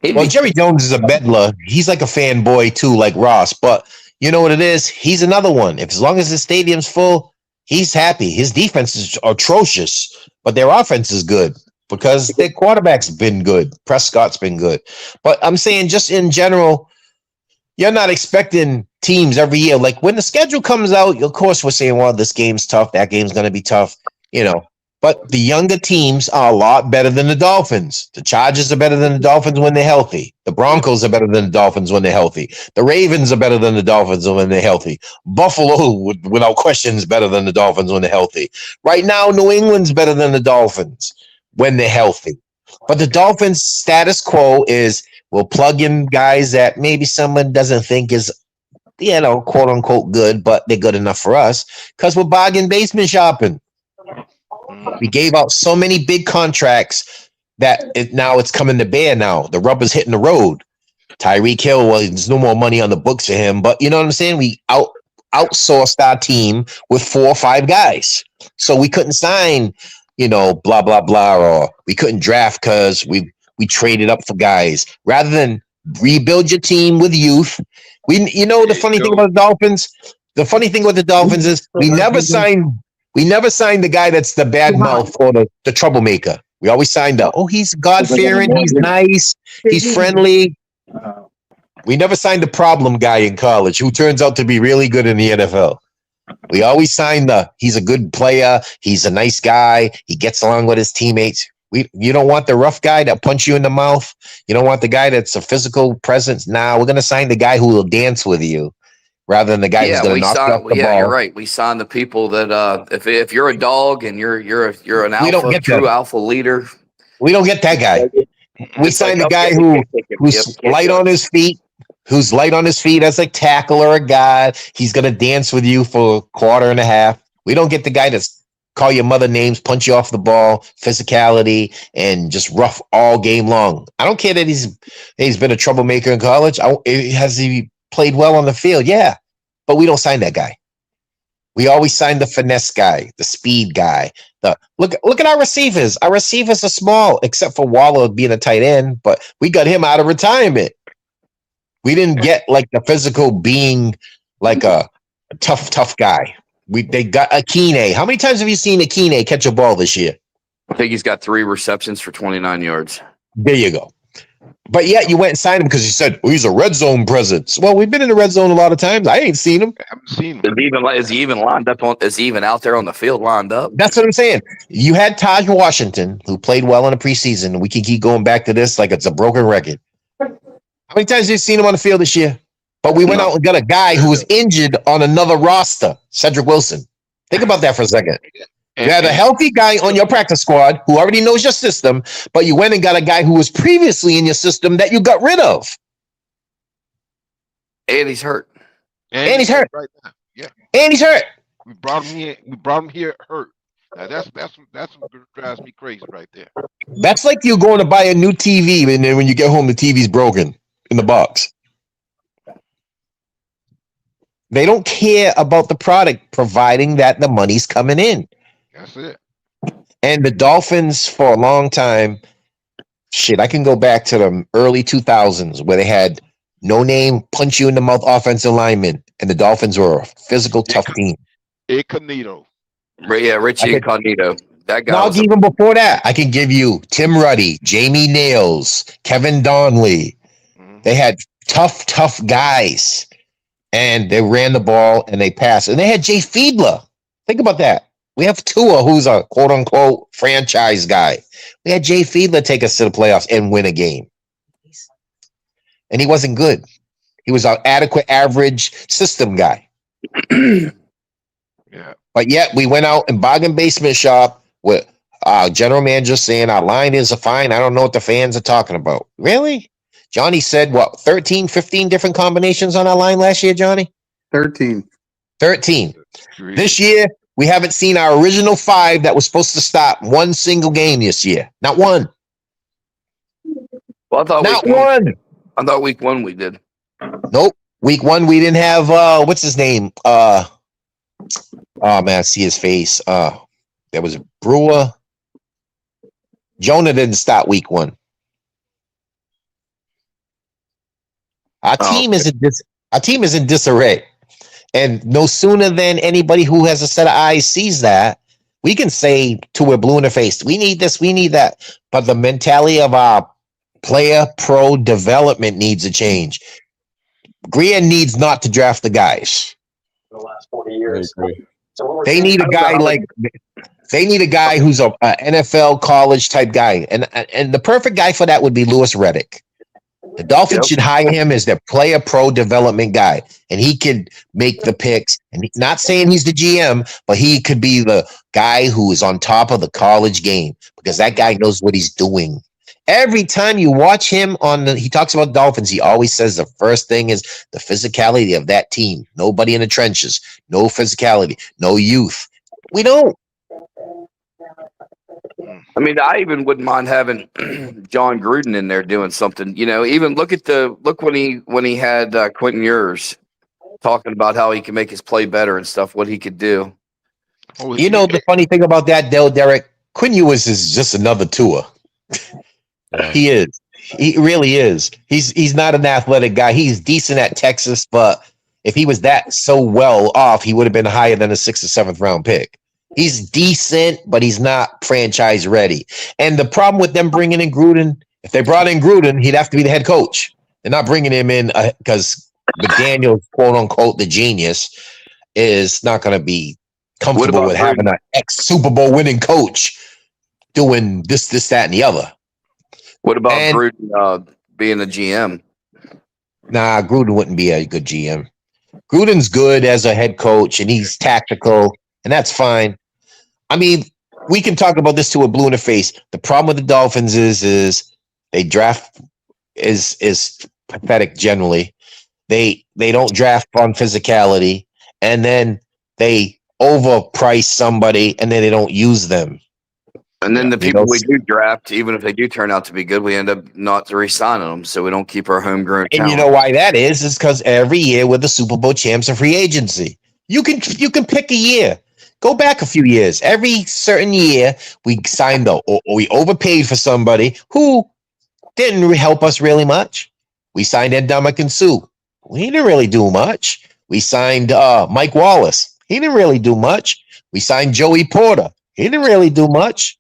Well, Jerry Jones is a meddler. He's like a fanboy too, like Ross. But you know what it is? He's another one. As long as the stadium's full, he's happy. His defense is atrocious, but their offense is good because their quarterback's been good. Prescott's been good. But I'm saying just in general, you're not expecting teams every year. Like when the schedule comes out, of course we're saying, well, this game's tough. That game's going to be tough, But the younger teams are a lot better than the Dolphins. The Chargers are better than the Dolphins when they're healthy. The Broncos are better than the Dolphins when they're healthy. The Ravens are better than the Dolphins when they're healthy. Buffalo, without question, is better than the Dolphins when they're healthy. Right now, New England's better than the Dolphins when they're healthy. But the Dolphins' status quo is we'll plug in guys that maybe someone doesn't think is, quote unquote good, but they're good enough for us because we're bargain basement shopping. We gave out so many big contracts that now it's coming to bear now. The rubber's hitting the road. Tyreek Hill, well, there's no more money on the books for him. But you know what I'm saying? We outsourced our team with 4 or 5 guys. So we couldn't sign, blah, blah, blah, or we couldn't draft because we traded up for guys. Rather than rebuild your team with youth. The funny thing about the Dolphins? The funny thing with the Dolphins is we never signed the guy that's the bad mouth or the troublemaker. We always signed he's God-fearing, he's nice, he's friendly. We never signed the problem guy in college who turns out to be really good in the NFL. We always signed he's a good player, he's a nice guy, he gets along with his teammates. You don't want the rough guy that punch you in the mouth. You don't want the guy that's a physical presence. Nah, we're going to sign the guy who will dance with you. Rather than the guy who's going to knock you off the ball. Yeah, you're right. We sign the people that if you're a dog and you're an alpha, true alpha leader, we don't get that guy. We sign the guy who's light on his feet, as a tackle or a guy. He's going to dance with you for a quarter and a half. We don't get the guy that's call your mother names, punch you off the ball, physicality, and just rough all game long. I don't care that he's been a troublemaker in college. Has he played well on the field? Yeah. But we don't sign that guy. We always sign the finesse guy, the speed guy. Look at our receivers. Our receivers are small, except for Waller being a tight end, but we got him out of retirement. We didn't get like the physical being like a tough guy. They got Akine. How many times have you seen Akine catch a ball this year? I think he's got 3 receptions for 29 yards. There you go. But yet you went and signed him because you said, he's a red zone presence. Well, we've been in the red zone a lot of times. I ain't seen him. I haven't seen him. Is he even lined up is he even out there on the field lined up? That's what I'm saying. You had Taj Washington, who played well in the preseason. We can keep going back to this like it's a broken record. How many times have you seen him on the field this year? But we went out and got a guy who was injured on another roster, Cedric Wilson. Think about that for a second. You had a healthy guy on your practice squad who already knows your system, but you went and got a guy who was previously in your system that you got rid of. And he's hurt. And he's hurt. right now. Yeah, And he's hurt. we brought him here. We brought him here hurt. Now that's what drives me crazy right there. That's like you going to buy a new TV, and then when you get home, the TV's broken in the box. They don't care about the product, providing that the money's coming in. That's it. And the Dolphins, for a long time, I can go back to the early 2000s where they had no name, punch you in the mouth offensive lineman, and the Dolphins were a physical, tough team. Incognito. Yeah, Richie Incognito. That guy. No, even before that, I can give you Tim Ruddy, Jamie Nails, Kevin Donnelly. They had tough guys, and they ran the ball and they passed. And they had Jay Fiedler. Think about that. We have Tua, who's a quote-unquote franchise guy. We had Jay Fiedler take us to the playoffs and win a game. And he wasn't good. He was an adequate, average system guy. Yeah. But yet we went out and bargain basement shop with general manager saying our line is fine. I don't know what the fans are talking about. Really? Johnny said, 13, 15 different combinations on our line last year, Johnny? 13. 13. This year, we haven't seen our original 5 that was supposed to stop one single game this year. Not one. Well, I thought Not one. I thought week 1 we did. Nope. Week 1, we didn't have, what's his name? Oh man, I see his face. There was Brewer. Jonah didn't start week 1. Our team is in disarray. And no sooner than anybody who has a set of eyes sees that, we can say till we're blue in the face, we need this, we need that. But the mentality of our player pro development needs a change. Greer needs not to draft the guys. The last 40 years. They need a guy who's a NFL college type guy. And the perfect guy for that would be Louis Riddick. The Dolphins should hire him as their player pro development guy, and he could make the picks. And not saying he's the GM, but he could be the guy who is on top of the college game because that guy knows what he's doing. Every time you watch him he talks about Dolphins, he always says the first thing is the physicality of that team. Nobody in the trenches, no physicality, no youth. We don't. I mean, I even wouldn't mind having John Gruden in there doing something. You know, even look when he had Quentin Ewers talking about how he can make his play better and stuff, what he could do. You know the funny thing about that, Derek, Quentin Ewers is just another Tua. He is. He really is. He's not an athletic guy. He's decent at Texas, but if he was that so well off, he would have been higher than a 6th or 7th round pick. He's decent, but he's not franchise ready. And the problem with them bringing in Gruden, if they brought in Gruden, he'd have to be the head coach. They're not bringing him in because McDaniel's, quote unquote, the genius, is not going to be comfortable with having an ex-Super Bowl winning coach doing this, that, and the other. What about Gruden being a GM? Nah, Gruden wouldn't be a good GM. Gruden's good as a head coach, and he's tactical, and that's fine. I mean, we can talk about this to a blue in the face. The problem with the Dolphins is they draft is pathetic generally. They don't draft on physicality, and then they overprice somebody, and then they don't use them. And then the people we do draft, even if they do turn out to be good, we end up not re-signing them, so we don't keep our homegrown talent. And you know why that is? It's because every year we're the Super Bowl champs of free agency. You can pick a year. Go back a few years. Every certain year, we signed or we overpaid for somebody who didn't help us really much. We signed Ndamukong Suh. He didn't really do much. We signed Mike Wallace. He didn't really do much. We signed Joey Porter. He didn't really do much.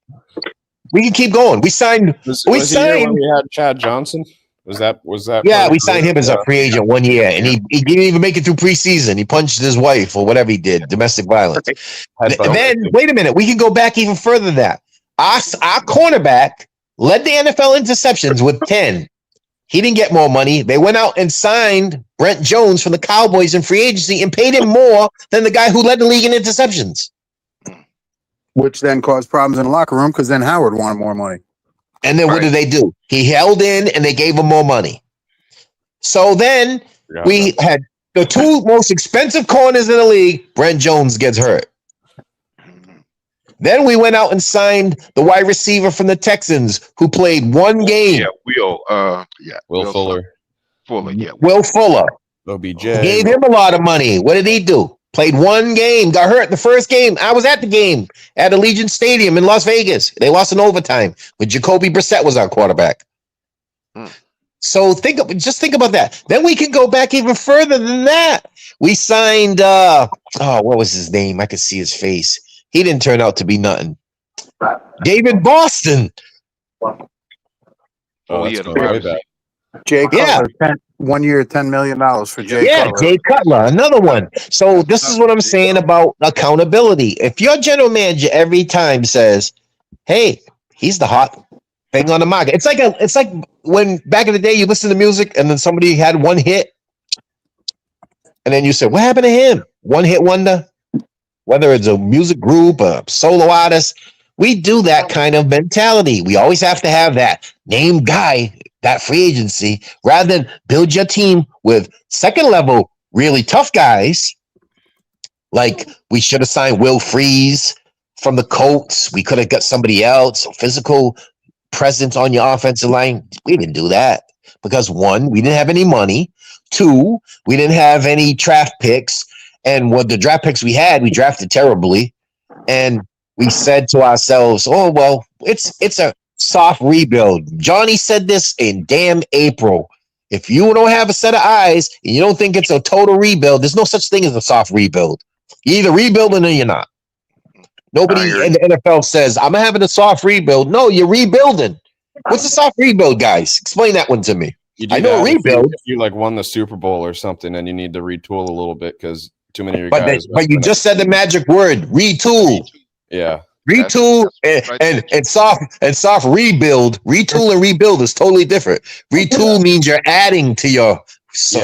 We can keep going. We signed. Was we had Chad Johnson. Was that? Yeah, we signed him as a free agent 1 year, and he didn't even make it through preseason. He punched his wife or whatever he did, domestic violence. Then wait a minute, we can go back even further than that. Our cornerback led the NFL interceptions with 10. He didn't get more money. They went out and signed Brent Jones from the Cowboys in free agency and paid him more than the guy who led the league in interceptions. Which then caused problems in the locker room because then Howard wanted more money. And then what did they do? He held in and they gave him more money. So then We had the two most expensive corners in the league. Brent Jones gets hurt. Then we went out and signed the wide receiver from the Texans who played one game. Yeah, Will Fuller. Will Fuller. OBJ. Gave him a lot of money. What did he do? Played one game, got hurt the first game. I was at the game at Allegiant Stadium in Las Vegas. They lost in overtime when Jacoby Brissett was our quarterback. So think about that. Then we can go back even further than that. We signed what was his name? I could see his face. He didn't turn out to be nothing. David Boston. Jay Cutler, 1 year, $10 million for Jay Cutler. Jay Cutler, another one. So this is what I'm saying about accountability. If your general manager every time says, "Hey, he's the hot thing on the market," it's like when back in the day you listen to music and then somebody had one hit, and then you say, "What happened to him?" One hit wonder. Whether it's a music group, a solo artist, we do that kind of mentality. We always have to have that name guy, that free agency, rather than build your team with second level, really tough guys. Like we should have signed Will Freeze from the Colts. We could have got somebody else, physical presence on your offensive line. We didn't do that because one, we didn't have any money. Two, we didn't have any draft picks. And what the draft picks we had, we drafted terribly. And we said to ourselves, oh, well, it's a soft rebuild. Johnny said this in damn April. If you don't have a set of eyes and you don't think it's a total rebuild, there's no such thing as a soft rebuild. You're either rebuilding or you're not. Nobody in the NFL says, I'm having a soft rebuild. No, you're rebuilding. What's a soft rebuild, guys? Explain that one to me. I know a rebuild. If you like won the Super Bowl or something and you need to retool a little bit because too many of your but guys. But you just said the magic word, retool. Yeah. Retool and soft rebuild. Retool and rebuild is totally different. Retool means you're adding to your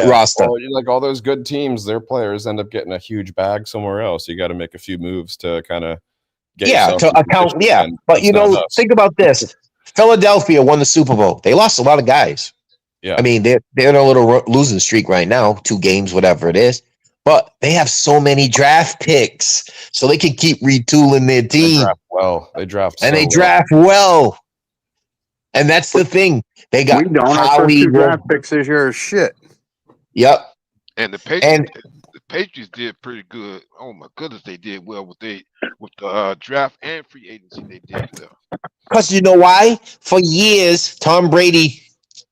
roster. Well, like all those good teams, their players end up getting a huge bag somewhere else. You got to make a few moves to kind of get to account. Yeah, but think about this. Philadelphia won the Super Bowl. They lost a lot of guys. Yeah, I mean they're in a little losing streak right now, 2 games, whatever it is. But they have so many draft picks, so they can keep retooling their team. They draft well. And that's the thing. They got we don't. Our first 2 draft picks this year is shit. Yep. And the Patriots did pretty good. Oh my goodness, they did well with the draft and free agency. They did well. Because you know why? For years, Tom Brady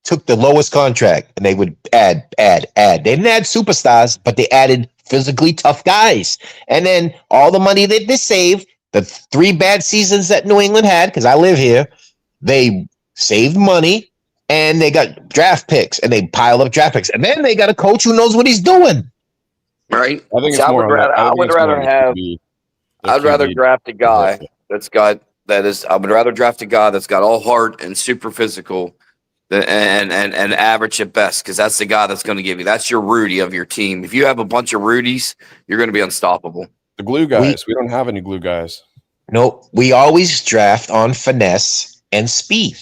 took the lowest contract and they would add. They didn't add superstars, but they added physically tough guys. And then all the money that they saved, the 3 bad seasons that New England had, because I live here, they saved money and they got draft picks and they piled up draft picks. And then they got a coach who knows what he's doing. Right? I think I would rather draft a guy that's got all heart and super physical and average at best, because that's the guy that's going to give you. That's your Rudy of your team. If you have a bunch of Rudies, you're going to be unstoppable. The glue guys. We don't have any glue guys. Nope. We always draft on finesse and speed.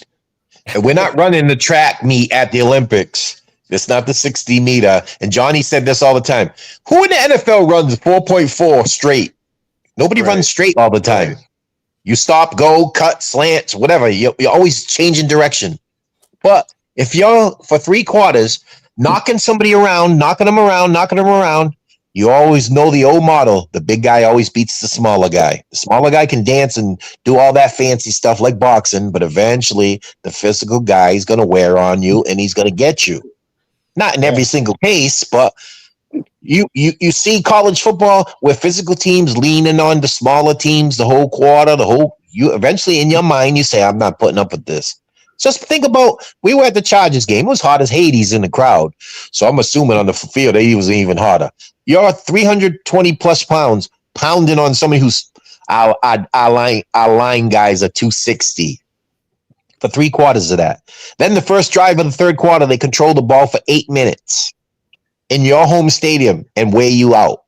And we're not running the track meet at the Olympics. It's not the 60 meter. And Johnny said this all the time. Who in the NFL runs 4.4 straight? Nobody runs straight all the time. Right. You stop, go, cut, slants, whatever. You're always changing direction. But if you're for 3 quarters knocking somebody around, knocking them around, you always know the old model. The big guy always beats the smaller guy. The smaller guy can dance and do all that fancy stuff like boxing, but eventually the physical guy is going to wear on you and he's going to get you. Not in every single case, but you see college football where physical teams leaning on the smaller teams the whole quarter, you eventually in your mind, you say, I'm not putting up with this. Just think about, we were at the Chargers game. It was hot as Hades in the crowd. So I'm assuming on the field, it was even hotter. You're 320 plus pounds pounding on somebody who's our line guys are 260 for 3 quarters of that. Then the first drive of the 3rd quarter, they control the ball for 8 minutes in your home stadium and weigh you out.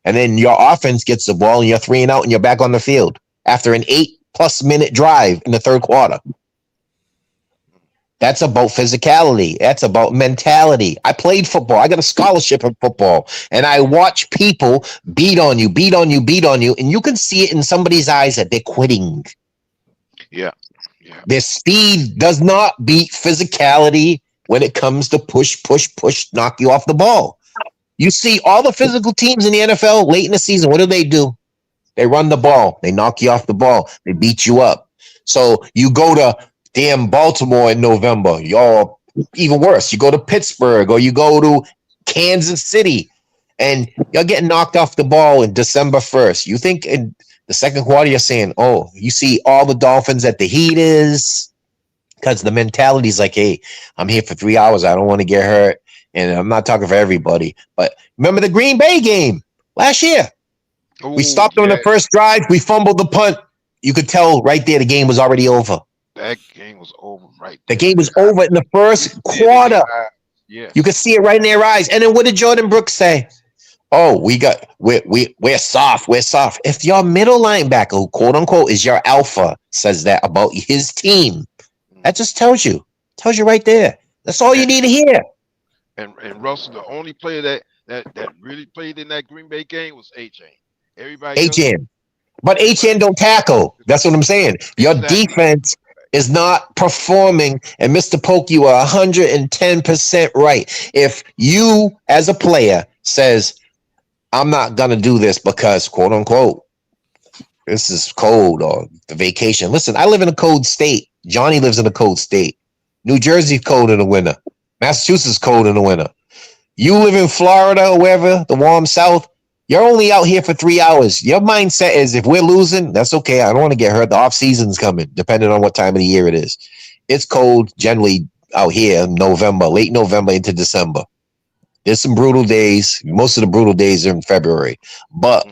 And then your offense gets the ball and you're 3 and out and you're back on the field after an 8+ minute drive in the 3rd quarter. That's about physicality. That's about mentality. I played football. I got a scholarship in football. And I watch people beat on you. And you can see it in somebody's eyes that they're quitting. Yeah. Their speed does not beat physicality when it comes to push, knock you off the ball. You see all the physical teams in the NFL late in the season. What do? They run the ball. They knock you off the ball. They beat you up. So you go to damn Baltimore in November. You're even worse. You go to Pittsburgh or you go to Kansas City and you're getting knocked off the ball in December 1st. You think in the second quarter you're saying, oh, you see all the Dolphins at the heat is because the mentality is like, hey, I'm here for 3 hours. I don't want to get hurt. And I'm not talking for everybody. But remember the Green Bay game last year? Ooh, we stopped on the first drive. We fumbled the punt. You could tell right there the game was already over. That game was over right The there. game was over in the first quarter. Yeah. You could see it right in their eyes. And then what did Jordan Brooks say? Oh, we're soft. We're soft. If your middle linebacker, who quote unquote is your alpha, says that about his team, that just tells you right there. That's all you need to hear. And Russell, the only player that really played in that Green Bay game was HN. Everybody HN. But HN don't tackle. That's what I'm saying. Your defense is not performing. And Mr. Polk, you are 110% right. If you, as a player, says, I'm not going to do this because, quote unquote, this is cold or the vacation. Listen, I live in a cold state. Johnny lives in a cold state. New Jersey's cold in the winter. Massachusetts cold in the winter. You live in Florida or wherever, the warm South. You're only out here for 3 hours. Your mindset is if we're losing, that's okay. I don't want to get hurt. The off season's coming, depending on what time of the year it is. It's cold generally out here in November, late November into December. There's some brutal days. Most of the brutal days are in February. But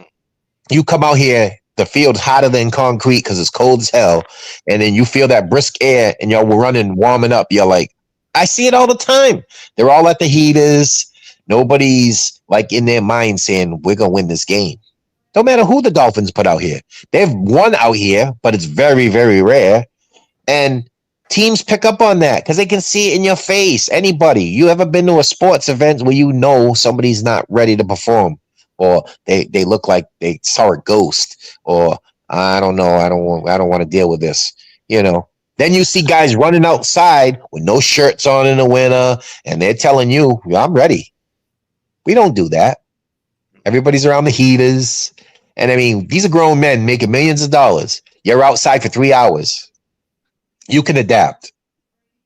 you come out here, the field's hotter than concrete because it's cold as hell. And then you feel that brisk air and y'all were running, warming up. You're like, I see it all the time. They're all at the heaters. Nobody's like in their mind saying, we're going to win this game. No matter who the Dolphins put out here. They've won out here, but it's very, very rare. And teams pick up on that because they can see it in your face. Anybody, you ever been to a sports event where you know somebody's not ready to perform, or they look like they saw a ghost, or I don't know, I don't want to deal with this, you know. Then you see guys running outside with no shirts on in the winter, and they're telling you, I'm ready. We don't do that. Everybody's around the heaters. And I mean, these are grown men making millions of dollars. You're outside for 3 hours. You can adapt.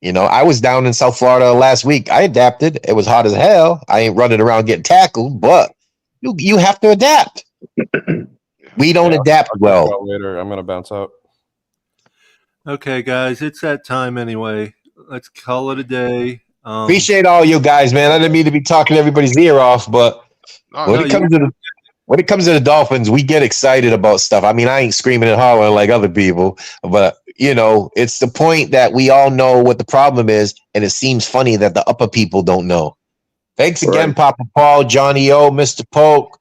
You know, I was down in South Florida last week. I adapted. It was hot as hell. I ain't running around getting tackled, but you have to adapt. We don't adapt well. Later, I'm going to bounce out. Okay, guys, it's that time anyway. Let's call it a day. Appreciate all you guys, man. I didn't mean to be talking everybody's ear off, but when it comes to the Dolphins, we get excited about stuff. I mean, I ain't screaming and hollering like other people, but you know, it's the point that we all know what the problem is, and it seems funny that the upper people don't know. Thanks again, Papa Paul, Johnny O, Mr. Polk,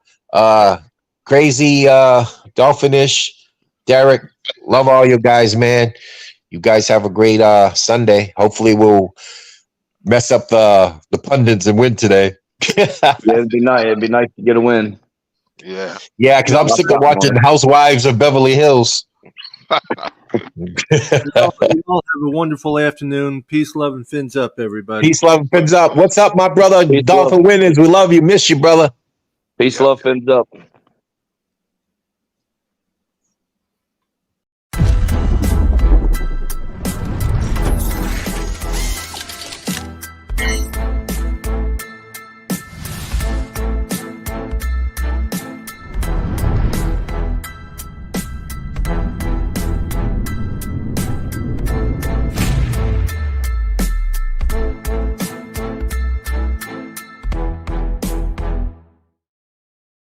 Crazy Dolphinish, Derek. Love all you guys, man. You guys have a great Sunday. Hopefully we'll mess up the pundits and win today. Yeah, it'd be nice. It'd be nice to get a win. Yeah. Yeah, because I'm sick of watching Housewives of Beverly Hills. You all have a wonderful afternoon. Peace, love, and fins up, everybody. Peace, love, and fins up. What's up, my brother? Peace, Dolphin love. winners. We love you. Miss you, brother. Peace, love, fins up.